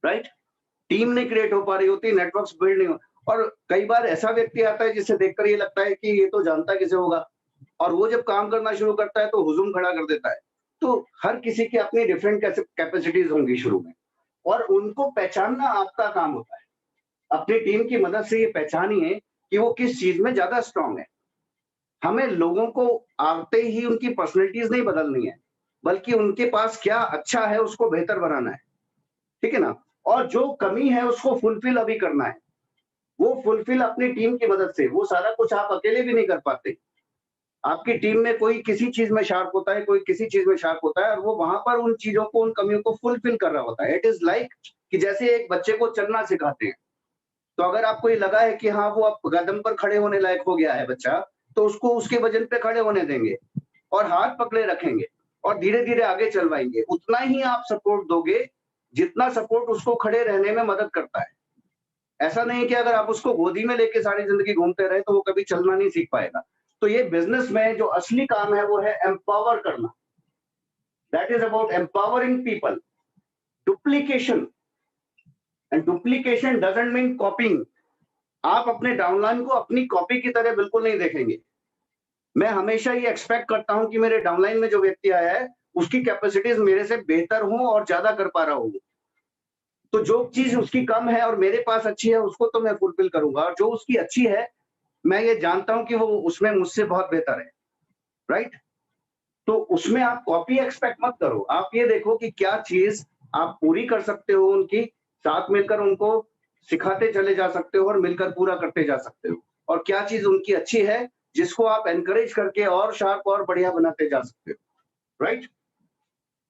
राइट? टीम नहीं क्रिएट हो पा रही होती, नेटवर्क्स बिल्ड नहीं हो, और कई बार ऐसा व्यक्ति आता है जिसे देखकर ये लगता है कि ये तो जानता कैसे होगा, और वो जब काम करना शुरू करता है तो हुजूम खड़ा कर देता है। तो हर किसी की अपनी डिफरेंट कैपेसिटीज होंगी शुरू में, और उनको पहचानना आपका काम होता है। अपनी टीम की मदद से ये पहचानिए कि वो किस चीज में ज्यादा स्ट्रांग है। हमें लोगों को आते ही उनकी पर्सनैलिटीज नहीं बदलनी है, बल्कि उनके पास क्या अच्छा है उसको बेहतर बनाना है, ठीक है ना? और जो कमी है उसको फुलफिल अभी करना है, वो फुलफिल अपनी टीम की मदद से। वो सारा कुछ आप अकेले भी नहीं कर पाते। आपकी टीम में कोई किसी चीज में शार्प होता है, कोई किसी चीज में शार्प होता है, और वो वहां पर उन चीजों को, उन कमियों को फुलफिल कर रहा होता है। इट इज लाइक कि जैसे एक बच्चे को चलना सिखाते हैं, तो अगर आपको ये लगा है कि हाँ वो अब कदम पर खड़े होने लायक हो गया है बच्चा, तो उसको उसके वजन पे खड़े होने देंगे और हाथ पकड़े रखेंगे और धीरे धीरे आगे चलवाएंगे। उतना ही आप सपोर्ट दोगे जितना सपोर्ट उसको खड़े रहने में मदद करता है। ऐसा नहीं कि अगर आप उसको गोदी में लेके सारी जिंदगी घूमते रहे तो वो कभी चलना नहीं सीख पाएगा। तो ये बिजनेस में जो असली काम है वो है एम्पावर करना। That is about empowering people. Duplication, and duplication doesn't mean कॉपिंग। आप अपने डाउनलाइन को अपनी कॉपी की तरह बिल्कुल नहीं देखेंगे। मैं हमेशा ये एक्सपेक्ट करता हूं कि मेरे डाउनलाइन में जो व्यक्ति आया है उसकी कैपेसिटीज मेरे से बेहतर हो और ज्यादा कर पा रहा हूं। तो जो चीज उसकी कम है और मेरे पास अच्छी है उसको तो मैं फुलफिल करूंगा, और जो उसकी अच्छी है मैं ये जानता हूं कि वो उसमें मुझसे बहुत बेहतर है, राइट? तो उसमें आप कॉपी एक्सपेक्ट मत करो। आप ये देखो कि क्या चीज आप पूरी कर सकते हो उनकी, साथ मिलकर उनको सिखाते चले जा सकते हो और मिलकर पूरा करते जा सकते हो, और क्या चीज उनकी अच्छी है जिसको आप एनकरेज करके और शार्प और बढ़िया बनाते जा सकते हो, राइट?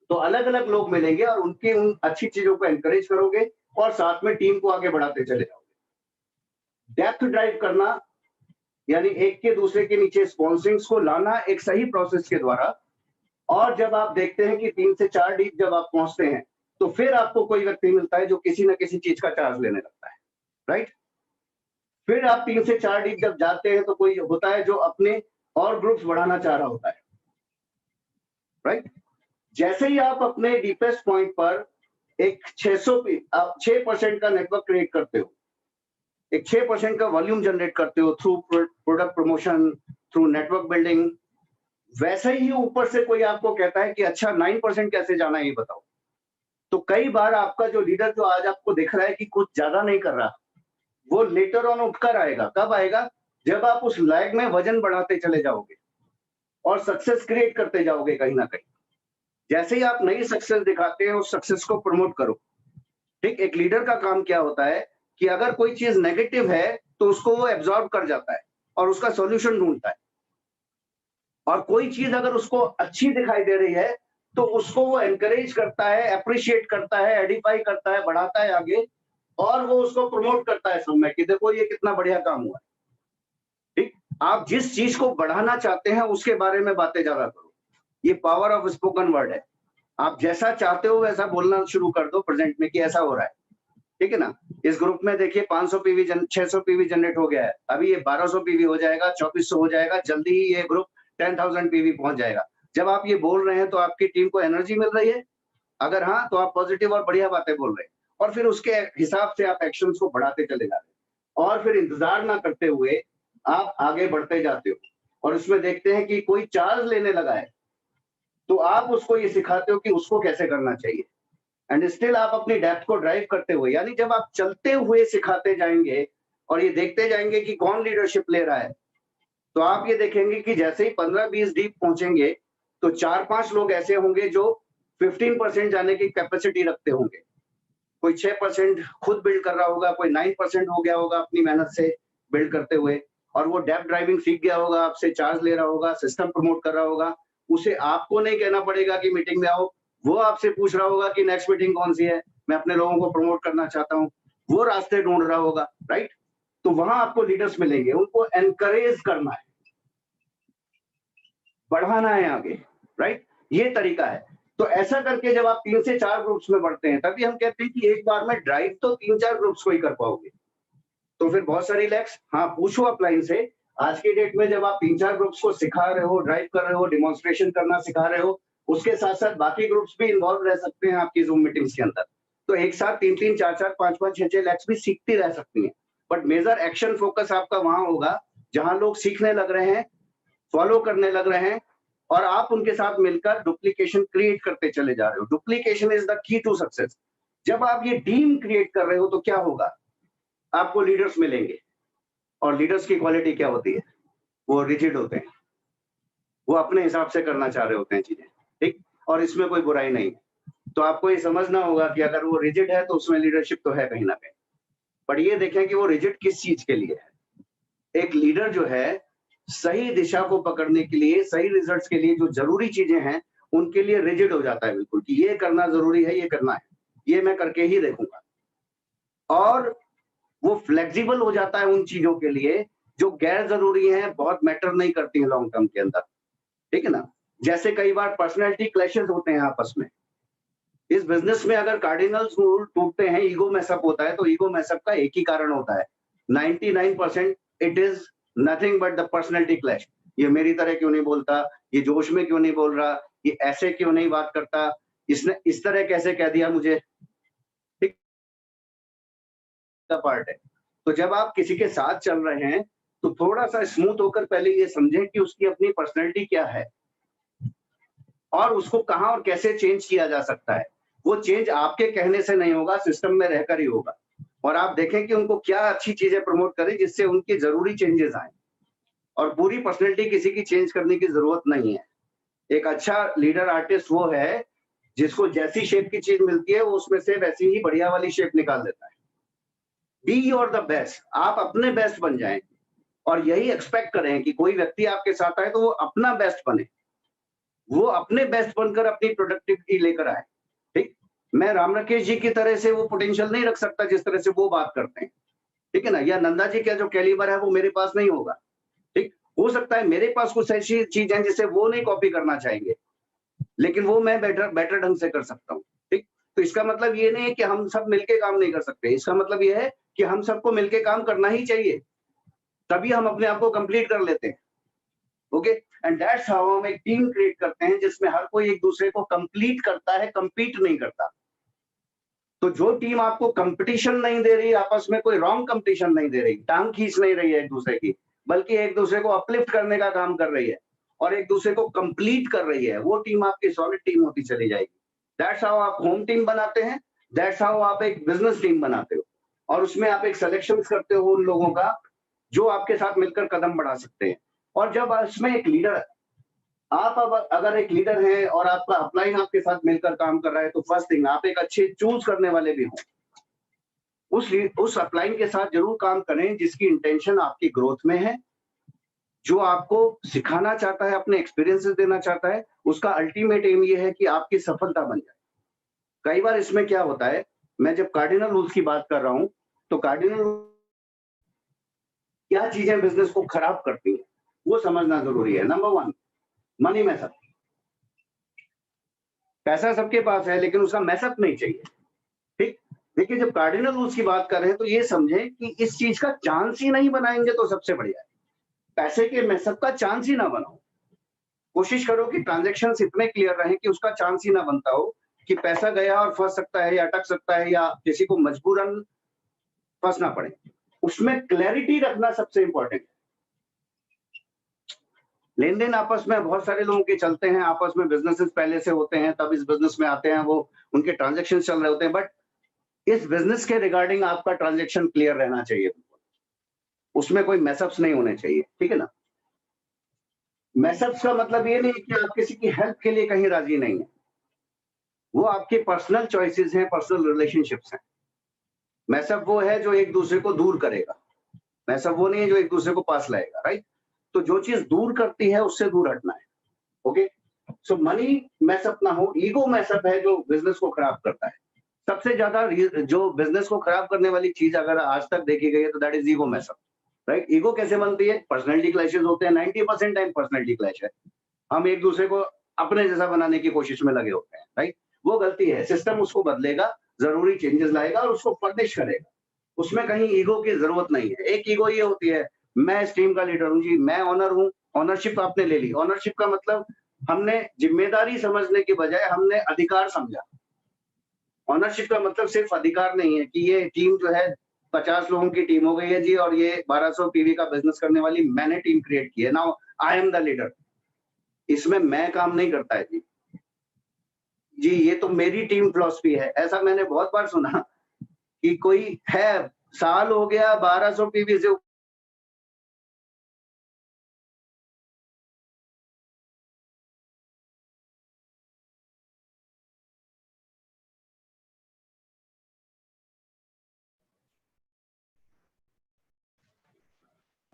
तो अलग अलग लोग मिलेंगे और उनकी उन अच्छी चीजों को एनकरेज करोगे और साथ में टीम को आगे बढ़ाते चले जाओगे। डेप्थ ड्राइव करना यानी एक के दूसरे के नीचे स्पॉन्सरिंग्स को लाना एक सही प्रोसेस के द्वारा, और जब आप देखते हैं कि 3 से 4 डीप जब आप पहुंचते हैं तो फिर आपको कोई व्यक्ति मिलता है जो किसी न किसी चीज का चार्ज लेने लगता है, राइट? फिर आप 3 से 4 डीप जब जाते हैं तो कोई होता है जो अपने और ग्रुप्स बढ़ाना चाह रहा होता है, राइट? जैसे ही आप अपने डीपेस्ट पॉइंट पर एक 6% का नेटवर्क क्रिएट करते हो, एक 6% का वॉल्यूम जनरेट करते हो through product promotion, through network building, वैसे ही ऊपर से कोई आपको कहता है कि अच्छा 9% कैसे जाना है ये बताओ। तो कई बार आपका जो लीडर जो आज आपको दिख रहा है कि कुछ ज्यादा नहीं कर रहा, वो लेटर ऑन उठकर आएगा। कब आएगा? जब आप उस लैग में वजन बढ़ाते चले जाओगे और सक्सेस क्रिएट करते जाओगे कहीं ना कहीं। जैसे ही आप नई सक्सेस दिखाते हैं उस सक्सेस को प्रमोट करो, ठीक? एक लीडर का काम क्या होता है कि अगर कोई चीज नेगेटिव है तो उसको वो एब्जॉर्ब कर जाता है और उसका सॉल्यूशन ढूंढता है, और कोई चीज अगर उसको अच्छी दिखाई दे रही है तो उसको वो एनकरेज करता है, अप्रिशिएट करता है, एडिफाई करता है, बढ़ाता है आगे, और वो उसको प्रमोट करता है सब में कि देखो ये कितना बढ़िया काम हुआ है, ठीक? आप जिस चीज को बढ़ाना चाहते हैं उसके बारे में बातें ज्यादा करो। ये पावर ऑफ स्पोकन वर्ड है। आप जैसा चाहते हो वैसा बोलना शुरू कर दो प्रेजेंट में कि ऐसा हो रहा है, ठीक है ना? इस ग्रुप में देखिए 500 पीवी 600 पीवी जनरेट हो गया है, अभी ये 1200 पीवी हो जाएगा, 2400 हो जाएगा, जल्दी ही ये ग्रुप 10,000 पीवी पहुंच जाएगा। जब आप ये बोल रहे हैं तो आपकी टीम को एनर्जी मिल रही है? अगर हाँ तो आप पॉजिटिव और बढ़िया बातें बोल रहे हैं, और फिर उसके हिसाब से आप एक्शंस को बढ़ाते चले जा रहे हैं, और फिर इंतजार ना करते हुए आप आगे बढ़ते जाते हो। और इसमें देखते हैं कि कोई चार्ज लेने लगा है तो आप उसको ये सिखाते हो कि उसको कैसे करना चाहिए, एंड स्टिल आप अपनी डेप्थ को ड्राइव करते हुए, यानी जब आप चलते हुए सिखाते जाएंगे और ये देखते जाएंगे कि कौन लीडरशिप ले रहा है, तो आप ये देखेंगे कि जैसे ही 15-20 डीप पहुंचेंगे तो 4-5 लोग ऐसे होंगे जो 15% जाने की कैपेसिटी रखते होंगे। कोई 6% खुद बिल्ड कर रहा होगा, कोई 9% हो गया होगा अपनी मेहनत से बिल्ड करते हुए, और वो डेप्थ ड्राइविंग सीख गया होगा, आपसे चार्ज ले रहा होगा, सिस्टम प्रमोट कर रहा होगा। उसे आपको नहीं कहना पड़ेगा कि मीटिंग में आओ, वो आपसे पूछ रहा होगा कि नेक्स्ट मीटिंग कौन सी है, मैं अपने लोगों को प्रमोट करना चाहता हूँ, वो रास्ते ढूंढ रहा होगा, राइट? तो वहां आपको लीडर्स मिलेंगे, उनको एनकरेज करना है, बढ़ाना है आगे, राइट? ये तरीका है। तो ऐसा करके जब आप 3 से 4 ग्रुप्स में बढ़ते हैं, तभी हम कहते हैं कि एक बार में ड्राइव तो 3-4 ग्रुप्स को ही कर पाओगे। तो फिर बहुत सारी लैक्स, हाँ पूछो अपलाइन से, आज की डेट में जब आप 3-4 ग्रुप्स को सिखा रहे हो, ड्राइव कर रहे हो, डिमॉन्स्ट्रेशन करना सिखा रहे हो, उसके साथ साथ बाकी ग्रुप्स भी इन्वॉल्व रह सकते हैं आपकी जूम मीटिंग्स के अंदर। तो एक साथ 3-3, 4-4, 5-5, 6-6 लैक्स भी सीखती रह सकती हैं। बट मेजर एक्शन फोकस आपका वहां होगा जहां लोग सीखने लग रहे हैं, फॉलो करने लग रहे हैं, और आप उनके साथ मिलकर डुप्लीकेशन क्रिएट करते चले जा रहे हो। Duplication is the key to success. जब आप ये टीम क्रिएट कर रहे हो तो क्या होगा, आपको लीडर्स मिलेंगे, और लीडर्स की क्वालिटी क्या होती है, वो रिजिड होते हैं, वो अपने हिसाब से करना चाह रहे होते हैं चीजें, ठीक, और इसमें कोई बुराई नहीं है। तो आपको ये समझना होगा कि अगर वो रिजिड है तो उसमें लीडरशिप तो है कहीं ना कहीं, पर ये देखें कि वो रिजिड किस चीज के लिए है। एक लीडर जो है सही दिशा को पकड़ने के लिए, सही रिजल्ट्स के लिए जो जरूरी चीजें हैं उनके लिए रिजिड हो जाता है बिल्कुल, कि ये करना जरूरी है, ये करना है, ये मैं करके ही देखूंगा। और वो फ्लेक्सिबल हो जाता है उन चीजों के लिए जो गैर जरूरी हैं, बहुत मैटर नहीं करती हैं लॉन्ग टर्म के अंदर, ठीक है ना। जैसे कई बार पर्सनैलिटी क्लैशेस होते हैं आपस में। इस बिजनेस में अगर कार्डिनल्स रूल टूटते हैं, ईगो मैसअप होता है, तो ईगो मैसअप का एक ही कारण होता है, 99% it is nothing but the personality clash. ये मेरी तरह क्यों नहीं बोलता, ये जोश में क्यों नहीं बोल रहा, ये ऐसे क्यों नहीं बात करता, इसने इस तरह कैसे कह दिया मुझे, ठीक पार्ट है। तो जब आप किसी के साथ चल रहे हैं तो थोड़ा सा स्मूथ होकर पहले ये समझें कि उसकी अपनी पर्सनैलिटी क्या है और उसको कहां और कैसे चेंज किया जा सकता है। वो चेंज आपके कहने से नहीं होगा, सिस्टम में रहकर ही होगा। और आप देखें कि उनको क्या अच्छी चीजें प्रमोट करें जिससे उनकी जरूरी चेंजेस आए, और पूरी पर्सनैलिटी किसी की चेंज करने की जरूरत नहीं है। एक अच्छा लीडर आर्टिस्ट वो है जिसको जैसी शेप की चीज मिलती है वो उसमें से वैसी ही बढ़िया वाली शेप निकाल देता है। बी योर द बेस्ट, आप अपने बेस्ट बन जाएं, और यही एक्सपेक्ट करें कि कोई व्यक्ति आपके साथ आए तो वो अपना बेस्ट बने, वो अपने बेस्ट बनकर अपनी प्रोडक्टिविटी लेकर आए, ठीक। मैं राम राकेश जी की तरह से वो पोटेंशियल नहीं रख सकता जिस तरह से वो बात करते हैं, ठीक है ना, या नंदा जी का जो कैलिबर है वो मेरे पास नहीं होगा, ठीक। हो सकता है मेरे पास कुछ ऐसी चीज है जिसे वो नहीं कॉपी करना चाहेंगे, लेकिन वो मैं बेटर ढंग से कर सकता हूँ, ठीक। तो इसका मतलब ये नहीं है कि हम सब मिलके काम नहीं कर सकते, इसका मतलब ये है कि हम सबको मिलके काम करना ही चाहिए, तभी हम अपने आप को कंप्लीट कर लेते हैं। ओके, एंड दैट्स हाउ हम एक टीम क्रिएट करते हैं जिसमें हर कोई एक दूसरे को कंप्लीट करता है, कंपीट नहीं करता। तो जो टीम आपको कंपटीशन नहीं दे रही, आपस में कोई रॉन्ग कंपटीशन नहीं दे रही, टांग खींच नहीं रही है एक दूसरे की, बल्कि एक दूसरे को अपलिफ्ट करने का काम कर रही है और एक दूसरे को कंप्लीट कर रही है, वो टीम आपकी सॉलिड टीम होती चली जाएगी। दैट्स हाउ आप होम टीम बनाते हैं, दैट्स हाउ आप एक बिजनेस टीम बनाते हो, और उसमें आप एक सिलेक्शन करते हो उन लोगों का जो आपके साथ मिलकर कदम बढ़ा सकते हैं। और जब इसमें एक लीडर, आप अगर एक लीडर है और आपका अपलाइन आपके साथ मिलकर काम कर रहा है, तो फर्स्ट थिंग आप एक अच्छे चूज करने वाले भी हो। उस अपलाइन के साथ जरूर काम करें जिसकी इंटेंशन आपकी ग्रोथ में है, जो आपको सिखाना चाहता है, अपने एक्सपीरियंसेस देना चाहता है, उसका अल्टीमेट एम ये है कि आपकी सफलता बन जाए। कई बार इसमें क्या होता है, मैं जब कार्डिनल रूल्स की बात कर रहा हूं तो कार्डिनल क्या चीजें बिजनेस को खराब करती हैं वो समझना जरूरी है। Number 1, money mess up. पैसा सबके पास है लेकिन उसका मैसअप नहीं चाहिए, ठीक। देखिए, जब कार्डिनल रूल्स की बात कर रहे हैं तो ये समझें कि इस चीज का चांस ही नहीं बनाएंगे तो सबसे बढ़िया है। पैसे के मैसअप का चांस ही ना बनाओ, कोशिश करो कि ट्रांजैक्शंस इतने क्लियर रहें कि उसका चांस ही ना बनता हो कि पैसा गया और फंस सकता है या अटक सकता है या किसी को मजबूरन फंसना पड़े। उसमें क्लैरिटी रखना सबसे इंपॉर्टेंट है। लेन देन आपस में बहुत सारे लोगों के चलते हैं, आपस में बिजनेसेस पहले से होते हैं, तब इस बिजनेस में आते हैं, वो उनके ट्रांजैक्शन चल रहे होते हैं, बट इस बिजनेस के रिगार्डिंग आपका ट्रांजैक्शन क्लियर रहना चाहिए, उसमें कोई मैसअप्स नहीं होने चाहिए, ठीक है ना। मैसअप्स का मतलब ये नहीं कि आप किसी की हेल्प के लिए कहीं राजी नहीं है, वो आपके पर्सनल चॉइसेस हैं, पर्सनल रिलेशनशिप्स हैं। मैसअप वो है जो एक दूसरे को दूर करेगा, मैसअप वो नहीं है जो एक दूसरे को पास लाएगा, राइट। तो जो चीज दूर करती है उससे दूर हटना है। ओके, सो मनी मैसअप ना हो, ईगो मैसअप है जो बिजनेस को खराब करता है। सबसे ज्यादा जो बिजनेस को खराब करने वाली चीज अगर आज तक देखी गई है तो that is ego mess up, right. Ego कैसे बनती है, पर्सनैलिटी क्लैशेस होते हैं, 90% टाइम पर्सनैलिटी क्लैश है। हम एक दूसरे को अपने जैसा बनाने की कोशिश में लगे होते हैं, राइट? वो गलती है। सिस्टम उसको बदलेगा, जरूरी चेंजेस लाएगा और उसको फर्निश करेगा। उसमें कहीं ईगो की जरूरत नहीं है। एक ईगो ये होती है, मैं इस टीम का लीडर हूँ जी, मैं ऑनर हूँ। ऑनरशिप आपने ले ली। ऑनरशिप का मतलब हमने जिम्मेदारी समझने के बजाय हमने अधिकार समझा। ऑनरशिप का मतलब सिर्फ अधिकार नहीं है कि ये टीम जो है 50 लोगों की टीम हो गई है जी और ये 1200 पीवी का बिजनेस करने वाली मैंने टीम क्रिएट की है, now I am the leader. इसमें मैं काम नहीं करता है जी। जी ये तो मेरी टीम फिलॉसफी है। ऐसा मैंने बहुत बार सुना कि कोई है, साल हो गया 1200 पीवी से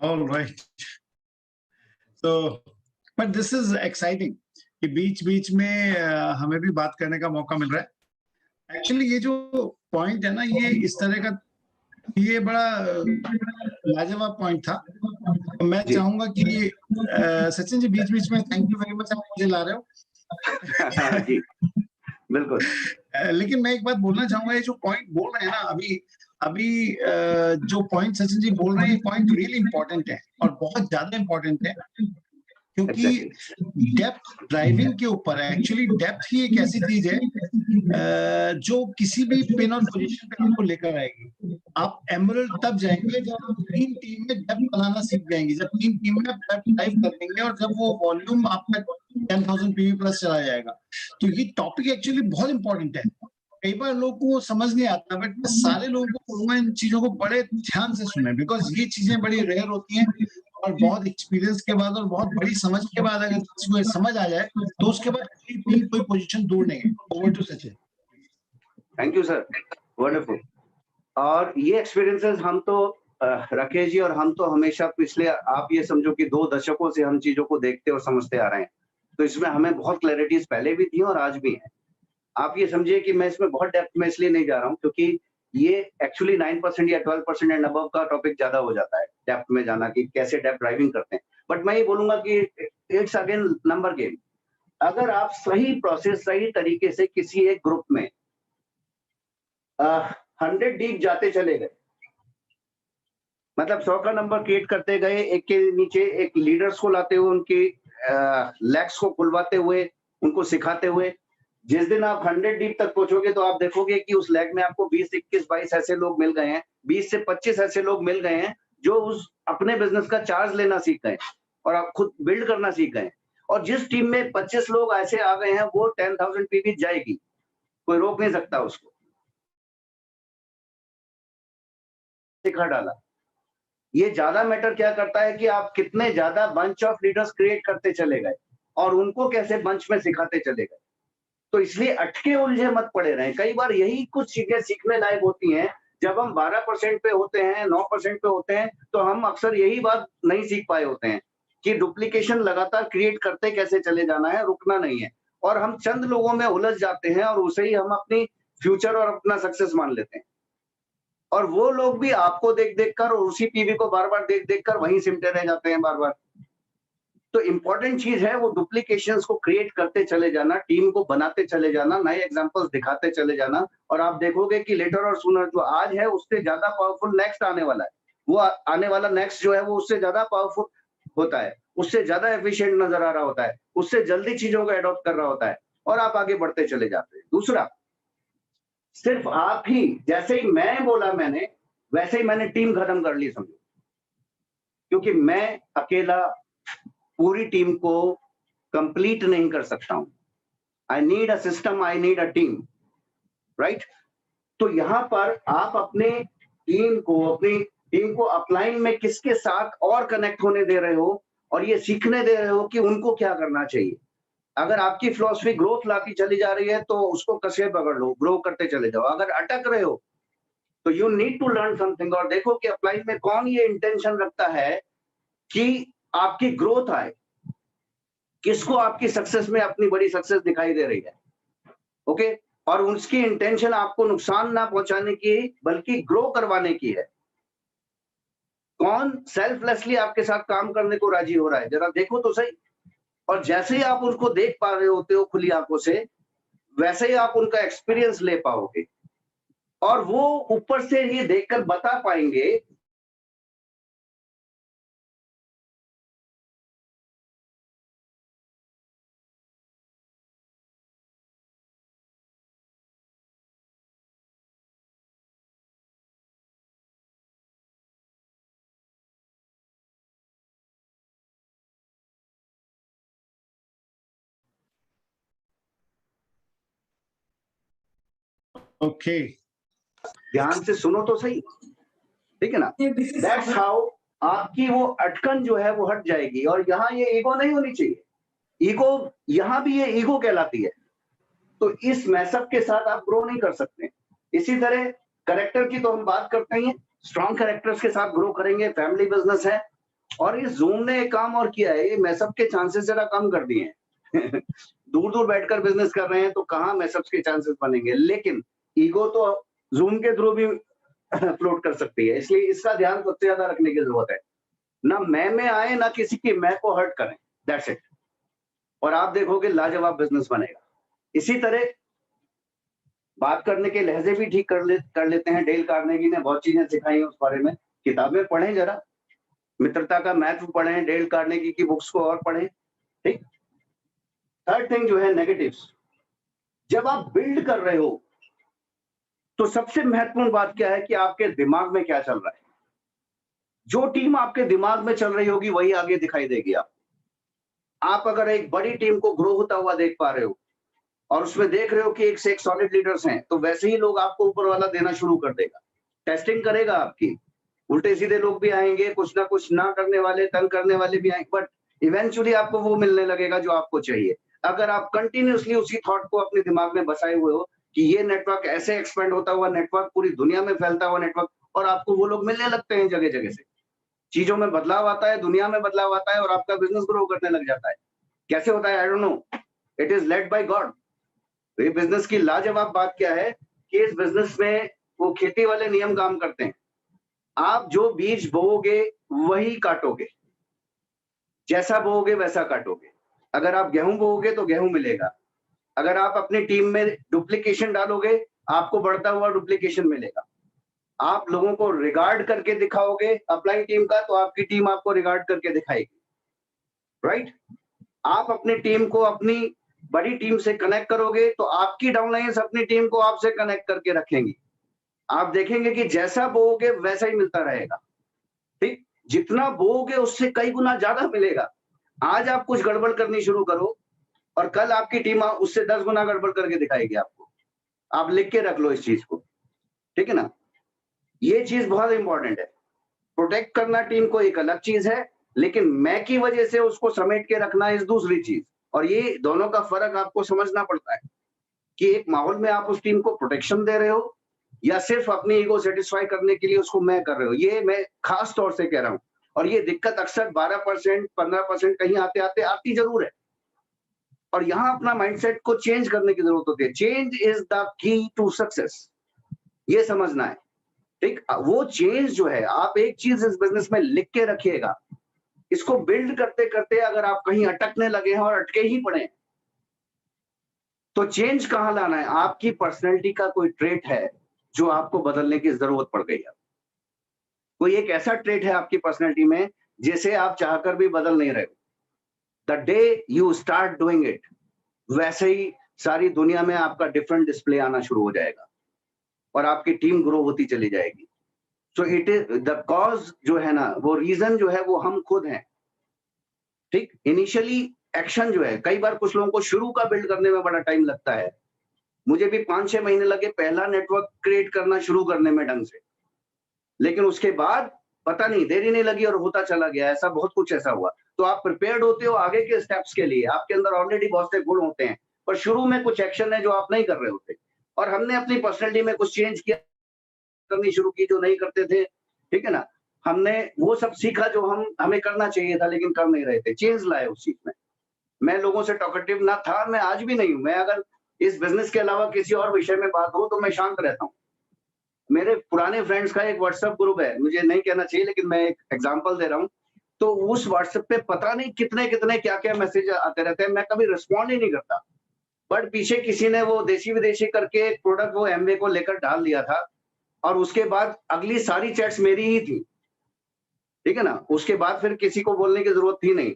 All right. So, but this is exciting कि बीच बीच में हमें भी बात करने का मौका मिल रहा है। एक्चुअली ये जो पॉइंट है ना, ये इस तरह का, ये बड़ा लाजवाब पॉइंट था। मैं जी। चाहूंगा कि सचिन जी बीच बीच में, थैंक यू वेरी मच, आप मुझे ला रहे हो। जी बिल्कुल। लेकिन मैं एक बात बोलना चाहूंगा, ये जो पॉइंट बोल रहे हैं ना अभी अभी जो पॉइंट सचिन जी बोल रहे हैं, ये पॉइंट रियली इंपॉर्टेंट है और बहुत ज्यादा इंपॉर्टेंट है, क्योंकि डेप्थ ड्राइविंग के ऊपर है। एक्चुअली डेप्थ ही एक ऐसी चीज है जो किसी भी पिन और पोजीशन पे आपको लेकर आएगी। आप एमरल्ड तब जाएंगे जब आप टीम में डेप्थ बनाना सीख जाएंगे, जब टीम में डेप्थ ड्राइव कर देंगे और जब वो वॉल्यूम आपका 10,000 पीवी प्लस चला जाएगा। तो ये टॉपिक एक्चुअली बहुत इंपॉर्टेंट है। कई बार लोगों को समझ नहीं आता, बट मैं सारे लोगों को बोलूंगा इन चीजों को बड़े ध्यान से सुने, बिकॉज ये चीजें बड़ी रेयर होती हैं और बहुत एक्सपीरियंस के बाद और बहुत बड़ी समझ के बाद अगर किसी को समझ आ जाए तो उसके बाद कोई पोजीशन दूर नहीं है। Over to Sachin. Thank you sir, wonderful. और ये एक्सपीरियंसेस हम तो राकेश जी और हम तो हमेशा पिछले, आप ये समझो कि 2 दशकों से हम चीजों को देखते और समझते आ रहे हैं, तो इसमें हमें बहुत क्लैरिटीज पहले भी थी और आज भी है। आप ये समझिए कि मैं इसमें बहुत डेप्थ में इसलिए नहीं जा रहा हूँ क्योंकि ये एक्चुअली 9% या 12% एंड अबव का टॉपिक ज्यादा हो जाता है डेप्थ में जाना कि कैसे डेप्थ ड्राइविंग करते हैं। बट मैं ये बोलूंगा कि इट्स अगेन नंबर गेम। अगर आप सही प्रोसेस, सही तरीके से किसी एक ग्रुप में 100 डीप जाते चले गए, मतलब 100 का नंबर क्रिएट करते गए, एक के नीचे एक लीडर्स को लाते हुए, उनकी लेग्स को खुलवाते हुए, उनको सिखाते हुए, जिस दिन आप 100 डीप तक पहुंचोगे तो आप देखोगे कि उस लेग में आपको 20, 21, 22 ऐसे लोग मिल गए हैं, 20 से 25 ऐसे लोग मिल गए हैं जो उस अपने बिजनेस का चार्ज लेना सीख गए और आप खुद बिल्ड करना सीख गए। और जिस टीम में 25 लोग ऐसे आ गए हैं वो 10,000 पीवी जाएगी, कोई रोक नहीं सकता उसको। सिखा डाला। ये ज्यादा मैटर क्या करता है कि आप कितने ज्यादा बंच ऑफ लीडर्स क्रिएट करते चले गए और उनको कैसे बंच में सिखाते चले गए। तो इसलिए अटके उलझे मत पड़े रहें। कई बार यही कुछ चीजें सीखने लायक होती हैं। जब हम 12% पे होते हैं, 9% पे होते हैं, तो हम अक्सर यही बात नहीं सीख पाए होते हैं कि डुप्लीकेशन लगातार क्रिएट करते कैसे चले जाना है, रुकना नहीं है। और हम चंद लोगों में उलझ जाते हैं और उसे ही हम अपनी फ्यूचर और अपना सक्सेस मान लेते हैं। और वो लोग भी आपको देख देख कर और उसी पीवी को बार बार देख देख कर वहीं सिमटे रह जाते हैं बार बार। तो इंपॉर्टेंट चीज है वो डुप्लीकेशंस को क्रिएट करते चले जाना, टीम को बनाते चले जाना, नए एग्जांपल्स दिखाते चले जाना, और आप देखोगे कि लेटर और सूनर जो आज है उससे ज्यादा पावरफुल नेक्स्ट आने वाला है। वो आने वाला नेक्स्ट जो है वो उससे ज्यादा पावरफुल होता है, उससे ज्यादा एफिशिएंट नजर आ रहा होता है, उससे जल्दी चीजों को एडॉप्ट कर रहा होता है और आप आगे बढ़ते चले जाते हैं। दूसरा, सिर्फ आप ही, जैसे ही मैं बोला मैंने वैसे ही मैंने टीम खत्म कर ली समझो, क्योंकि मैं अकेला पूरी टीम को कंप्लीट नहीं कर सकता हूं। I need a system, I need a team, right? तो यहां पर आप अपनी टीम को अपलाइन में किसके साथ और कनेक्ट होने दे रहे हो और ये सीखने दे रहे हो कि उनको क्या करना चाहिए। अगर आपकी फिलॉसफी ग्रोथ लाती चली जा रही है तो उसको कसे पकड़ लो, ग्रो करते चले जाओ। अगर अटक रहे हो तो you need to learn something और देखो कि अपलाइन में कौन ये इंटेंशन रखता है कि आपकी ग्रोथ आए, किसको आपकी सक्सेस में अपनी बड़ी सक्सेस दिखाई दे रही है। ओके? और उसकी इंटेंशन आपको नुकसान ना पहुंचाने की बल्कि ग्रो करवाने की है। कौन सेल्फलेसली आपके साथ काम करने को राजी हो रहा है, जरा देखो तो सही। और जैसे ही आप उनको देख पा रहे होते हो खुली आंखों से, वैसे ही आप उनका एक्सपीरियंस ले पाओगे और वो ऊपर से ये देखकर बता पाएंगे ओके, ध्यान से सुनो तो सही, ठीक है ना। दैट्स हाउ आपकी वो अटकन जो है वो हट जाएगी। और यहाँ ये ईगो नहीं होनी चाहिए, ईगो यहाँ भी ये ईगो कहलाती है। तो इस मैसअप के साथ आप ग्रो नहीं कर सकते। इसी तरह कैरेक्टर की तो हम बात करते ही हैं, स्ट्रॉन्ग कैरेक्टर्स के साथ ग्रो करेंगे। फैमिली बिजनेस है और इस जूम ने एक काम और किया है, ये मैसअप के चांसेस जरा कम कर दिए हैं दूर दूर बैठकर बिजनेस कर रहे हैं तो कहाँ मैसअप के चांसेस बनेंगे, लेकिन ईगो तो जूम के थ्रू भी फ्लोट कर सकती है। इसलिए इसका ध्यान सबसे ज्यादा रखने की जरूरत है। ना मैं में आए ना किसी की मैं को हर्ट करें, दैट्स इट। और आप देखोगे लाजवाब बिजनेस बनेगा। इसी तरह बात करने के लहजे भी ठीक कर लेते हैं। डेल कार्नेगी ने बहुत चीजें सिखाई उस बारे में, किताबें पढ़ें जरा, मित्रता का महत्व पढ़ें, डेल कार्नेगी की बुक्स को और पढ़ें, ठीक। थर्ड थिंग जो है नेगेटिव्स। जब आप बिल्ड कर रहे हो तो सबसे महत्वपूर्ण बात क्या है कि आपके दिमाग में क्या चल रहा है। जो टीम आपके दिमाग में चल रही होगी वही आगे दिखाई देगी। आप अगर एक बड़ी टीम को ग्रो होता हुआ देख पा रहे हो और उसमें देख रहे हो कि एक से एक सॉलिड लीडर्स हैं, तो वैसे ही लोग आपको ऊपर वाला देना शुरू कर देगा, टेस्टिंग करेगा आपकी। उल्टे सीधे लोग भी आएंगे, कुछ ना कुछ ना करने वाले, तंग करने वाले भी आएंगे, बट इवेंचुअली आपको वो मिलने लगेगा जो आपको चाहिए। अगर आप कंटिन्यूअसली उसी थॉट को अपने दिमाग में बसाए हुए हो कि ये नेटवर्क ऐसे एक्सपेंड होता हुआ नेटवर्क, पूरी दुनिया में फैलता हुआ नेटवर्क, और आपको वो लोग मिलने लगते हैं जगह जगह से, चीजों में बदलाव आता है, दुनिया में बदलाव आता है और आपका बिजनेस ग्रो करने लग जाता है। कैसे होता है I don't know, it is led by God. ये बिजनेस की लाजवाब बात क्या है कि इस बिजनेस में वो खेती वाले नियम काम करते हैं। आप जो बीज बोओगे वही काटोगे, जैसा बोओगे वैसा काटोगे। अगर आप गेहूं बोओगे तो गेहूं मिलेगा, अगर आप अपनी टीम में डुप्लीकेशन डालोगे आपको बढ़ता हुआ डुप्लीकेशन मिलेगा। आप लोगों को रिगार्ड करके दिखाओगे अपलाइन टीम का, तो आपकी टीम आपको रिगार्ड करके दिखाएगी, राइट। आप अपनी टीम को अपनी बड़ी टीम से कनेक्ट करोगे तो आपकी डाउनलाइंस अपनी टीम को आपसे कनेक्ट करके रखेंगी। आप देखेंगे कि जैसा बोओगे वैसा ही मिलता रहेगा, ठीक। जितना बोओगे उससे कई गुना ज्यादा मिलेगा। आज आप कुछ गड़बड़ करनी शुरू करो और कल आपकी टीम उससे 10 गुना गड़बड़ करके दिखाएगी आपको। आप लिख के रख लो इस चीज को, ठीक है ना। ये चीज बहुत इंपॉर्टेंट है। प्रोटेक्ट करना टीम को एक अलग चीज है, लेकिन मैं की वजह से उसको समेट के रखना इस दूसरी चीज। और ये दोनों का फर्क आपको समझना पड़ता है कि एक माहौल में आप उस टीम को प्रोटेक्शन दे रहे हो या सिर्फ अपनी ईगो सेटिस्फाई करने के लिए उसको मैं कर रहे हो। ये मैं खास तौर से कह रहा हूं। और ये दिक्कत अक्सर 12%, 15% कहीं आते आते आती जरूर है। और यहां अपना माइंडसेट को चेंज करने की जरूरत होती है। Change is the key to success, ये समझना है, ठीक। वो चेंज जो है, आप एक चीज इस बिजनेस में लिख के रखिएगा, इसको बिल्ड करते करते अगर आप कहीं अटकने लगे हैं और अटके ही पड़े, तो चेंज कहां लाना है। आपकी पर्सनैलिटी का कोई ट्रेट है जो आपको बदलने की जरूरत पड़ गई है। कोई एक ऐसा ट्रेट है आपकी पर्सनैलिटी में जिसे आप चाहकर भी बदल नहीं रहे हो। The day you start doing it, वैसे ही सारी दुनिया में आपका डिफरेंट डिस्प्ले आना शुरू हो जाएगा और आपकी टीम ग्रो होती चली जाएगी। So it is the cause जो है ना, वो रीजन जो है वो हम खुद हैं, ठीक। इनिशियली एक्शन जो है, कई बार कुछ लोगों को शुरू का बिल्ड करने में बड़ा टाइम लगता है। मुझे भी 5-6 महीने लगे पहला नेटवर्क क्रिएट करना शुरू करने में ढंग से, लेकिन उसके बाद पता नहीं देरी नहीं लगी और होता चला गया। ऐसा बहुत कुछ ऐसा हुआ। तो आप प्रिपेयर्ड होते हो आगे के स्टेप्स के लिए, आपके अंदर ऑलरेडी बहुत से गुण होते हैं, पर शुरू में कुछ एक्शन है जो आप नहीं कर रहे होते। और हमने अपनी पर्सनैलिटी में कुछ चेंज किया, करनी शुरू की जो नहीं करते थे, ठीक है ना। हमने वो सब सीखा जो हमें करना चाहिए था लेकिन कर नहीं रहे थे, चेंज लाए उस चीज में। मैं लोगों से टॉकेटिव ना था, मैं आज भी नहीं हूं। मैं अगर इस बिजनेस के अलावा किसी और विषय में बात हो तो मैं शांत रहता हूं। मेरे पुराने फ्रेंड्स का एक व्हाट्सएप ग्रुप है, मुझे नहीं कहना चाहिए लेकिन मैं एक एग्जांपल दे रहा हूं। तो उस व्हाट्सएप पे पता नहीं कितने कितने क्या क्या मैसेज आते रहते हैं, मैं कभी रिस्पॉन्ड ही नहीं करता। बट पीछे किसी ने वो देशी विदेशी करके एक प्रोडक्ट वो एमवे को लेकर डाल दिया था और उसके बाद अगली सारी चैट्स मेरी ही थी, ठीक है ना। उसके बाद फिर किसी को बोलने की जरूरत थी नहीं,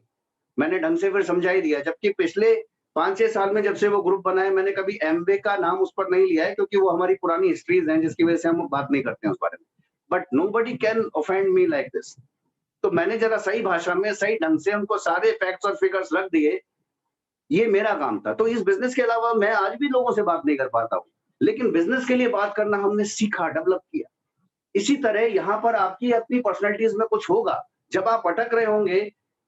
मैंने ढंग से फिर समझा ही दिया। जबकि पिछले 5-6 साल में जब से वो ग्रुप बना है, मैंने कभी एमवे का नाम उस पर नहीं लिया है, क्योंकि वो हमारी पुरानी हिस्ट्रीज हैं जिसकी वजह से हम बात नहीं करते हैं उस बारे में। But nobody can offend me like this. तो मैंने जरा सही भाषा में सही ढंग से उनको सारे फैक्ट्स और फिगर्स रख दिए, ये मेरा काम था। तो इस बिजनेस के अलावा मैं आज भी लोगों से बात नहीं कर पाता हूँ, लेकिन बिजनेस के लिए बात करना हमने सीखा, डेवलप किया। इसी तरह यहाँ पर आपकी अपनी पर्सनैलिटीज में कुछ होगा, जब आप अटक रहे होंगे,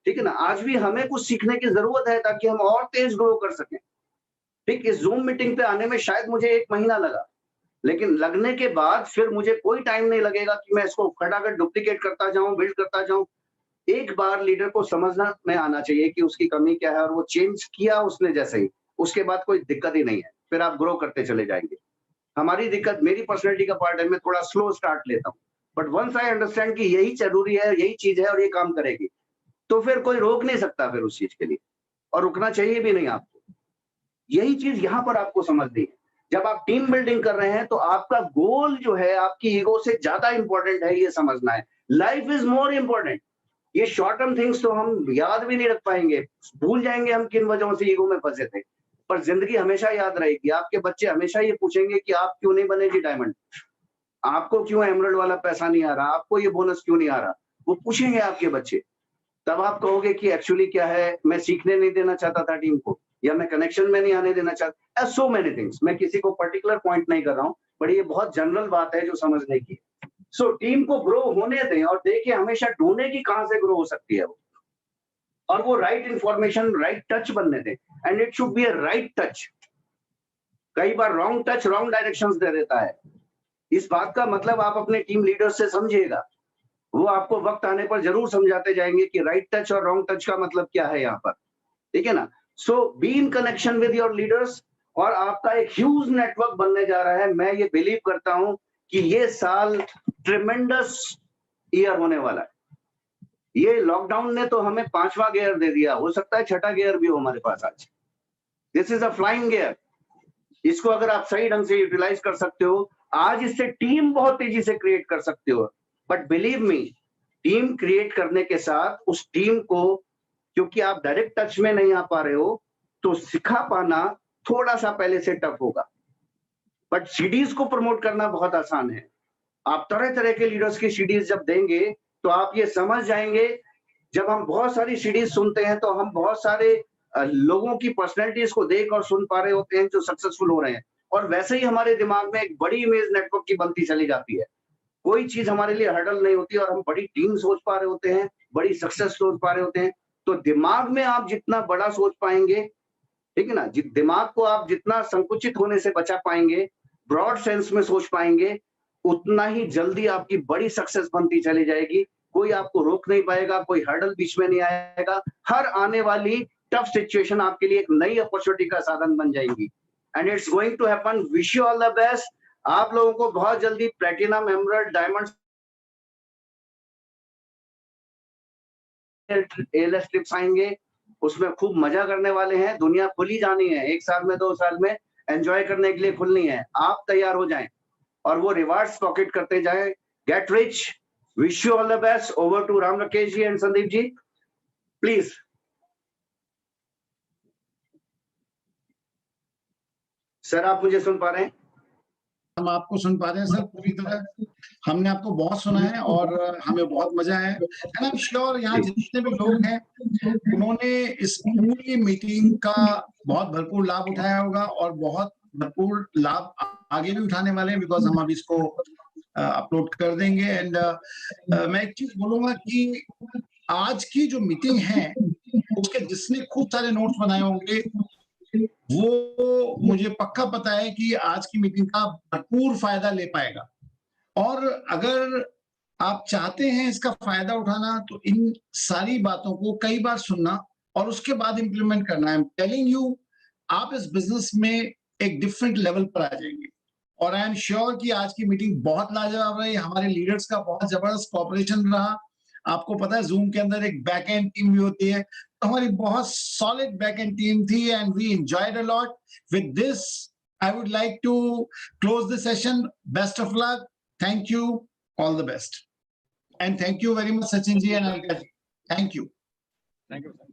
ठीक है ना। आज भी हमें कुछ सीखने की जरूरत है ताकि हम और तेज ग्रो कर सकें। ठीक, इस जूम मीटिंग पे आने में शायद मुझे 1 महीना लगा, लेकिन लगने के बाद फिर मुझे कोई टाइम नहीं लगेगा कि मैं इसको फटाफट डुप्लीकेट करता जाऊं, बिल्ड करता जाऊं। एक बार लीडर को समझना में आना चाहिए कि उसकी कमी क्या है, और वो चेंज किया उसने जैसे ही, उसके बाद कोई दिक्कत ही नहीं है, फिर आप ग्रो करते चले जाएंगे। हमारी दिक्कत मेरी पर्सनैलिटी का पार्ट है, मैं थोड़ा स्लो स्टार्ट लेता हूँ, बट वंस आई अंडरस्टैंड कि यही जरूरी है, यही चीज है और ये काम करेगी, तो फिर कोई रोक नहीं सकता फिर उस चीज के लिए, और रुकना चाहिए भी नहीं आपको। यही चीज यहाँ पर आपको समझनी है। जब आप टीम बिल्डिंग कर रहे हैं तो आपका गोल जो है आपकी ईगो से ज्यादा इंपॉर्टेंट है, ये समझना है। Life is more important. ये शॉर्ट टर्म थिंग्स तो हम याद भी नहीं रख पाएंगे, भूल जाएंगे हम किन वजहों से ईगो में फंसे थे, पर जिंदगी हमेशा याद रहेगी। आपके बच्चे हमेशा ये पूछेंगे कि आप क्यों नहीं बने जी डायमंड, आपको क्यों एमरल्ड वाला पैसा नहीं आ रहा, आपको ये बोनस क्यों नहीं आ रहा, वो पूछेंगे आपके बच्चे। तब आप कहोगे कि एक्चुअली क्या है, मैं सीखने नहीं देना चाहता था टीम को, या मैं कनेक्शन में नहीं आने देना चाहता। सो मेनी थिंग्स, मैं किसी को पर्टिकुलर पॉइंट नहीं कर रहा हूँ, बट ये बहुत जनरल बात है जो समझने की। सो टीम को ग्रो होने दें और देखिए हमेशा ढूंढे कि कहां से ग्रो हो सकती है वो, और वो राइट इंफॉर्मेशन, राइट टच बनने दें, and it should be a right touch. कई बार रॉन्ग टच रॉन्ग डायरेक्शंस दे देता है। इस बात का मतलब आप अपने टीम लीडर से समझिएगा, वो आपको वक्त आने पर जरूर समझाते जाएंगे कि राइट टच और रॉन्ग टच का मतलब क्या है यहाँ पर, ठीक है ना। So be in connection with your leaders, और आपका एक ह्यूज नेटवर्क बनने जा रहा है। मैं ये बिलीव करता हूं कि ये साल ट्रिमेंडस ईयर होने वाला है। ये लॉकडाउन ने तो हमें 5वां गियर दे दिया, हो सकता है 6ठा गियर भी हो हमारे पास आज। This is a flying gear. इसको अगर आप सही ढंग से यूटिलाइज कर सकते हो, आज इससे टीम बहुत तेजी से क्रिएट कर सकते हो। But believe me, team create करने के साथ उस टीम को, क्योंकि आप डायरेक्ट टच में नहीं आ पा रहे हो, तो सिखा पाना थोड़ा सा पहले से टफ होगा। बट सीडीज को प्रमोट करना बहुत आसान है। आप तरह तरह के लीडर्स की सीडीज जब देंगे तो आप ये समझ जाएंगे। जब हम बहुत सारी सीडीज सुनते हैं तो हम बहुत सारे लोगों की पर्सनैलिटीज को देख और सुन पा रहे होते हैं जो सक्सेसफुल हो रहे हैं, और वैसे ही हमारे दिमाग में एक बड़ी इमेज नेटवर्क की बनती चली जाती है। कोई चीज हमारे लिए हर्डल नहीं होती और हम बड़ी टीम सोच पा रहे होते हैं, बड़ी सक्सेस सोच पा रहे होते हैं। तो दिमाग में आप जितना बड़ा सोच पाएंगे, ठीक है ना, दिमाग को आप जितना संकुचित होने से बचा पाएंगे, ब्रॉड सेंस में सोच पाएंगे, उतना ही जल्दी आपकी बड़ी सक्सेस बनती चली जाएगी। कोई आपको रोक नहीं पाएगा, कोई हर्डल बीच में नहीं आएगा। हर आने वाली टफ सिचुएशन आपके लिए एक नई अपॉर्चुनिटी का साधन बन जाएंगी, and it's going to happen. Wish you all the best. आप लोगों को बहुत जल्दी platinum, emerald, diamond, ALS trips आएंगे, उसमें खूब मजा करने वाले हैं। दुनिया खुली जानी है, 1 साल में 2 साल में एंजॉय करने के लिए खुलनी है। आप तैयार हो जाएं और वो रिवार्ड्स पॉकेट करते जाएं। Get rich. Wish you all the best. Over to Ram Rakesh ji and Sandeep ji, please. Sir आप मुझे सुन पा रहे हैं? हम आपको सुन पा रहे हैं सर पूरी तरह। हमने आपको बहुत सुना है और हमें बहुत मजा है। एंड आई एम श्योर यहाँ जितने भी लोग हैं उन्होंने इस पूरी मीटिंग का बहुत भरपूर लाभ उठाया होगा और बहुत भरपूर लाभ आगे भी उठाने वाले हैं, बिकॉज हम अभी इसको अपलोड कर देंगे। एंड मैं एक चीज बोलूंगा कि आज की जो मीटिंग है उसके जिसने खूब सारे नोट्स बनाए होंगे वो मुझे पक्का पता है कि आज की मीटिंग का भरपूर फायदा ले पाएगा। और अगर आप चाहते हैं इसका फायदा उठाना तो इन सारी बातों को कई बार सुनना और उसके बाद इंप्लीमेंट करना। आई एम टेलिंग यू, आप इस बिजनेस में एक डिफरेंट लेवल पर आ जाएंगे। और आई एम श्योर कि आज की मीटिंग बहुत लाजवाब रही, हमारे लीडर्स का बहुत जबरदस्त कॉपरेशन रहा। आपको पता है जूम के अंदर एक बैक एंड टीम भी होती है, तो हमारी बहुत सॉलिड बैक एंड टीम थी and we enjoyed a lot. With this I would like to close the session. Best of luck. Thank you. All the best. And thank you very much, Sachin ji and Alka ji. Thank you. Thank you, sir.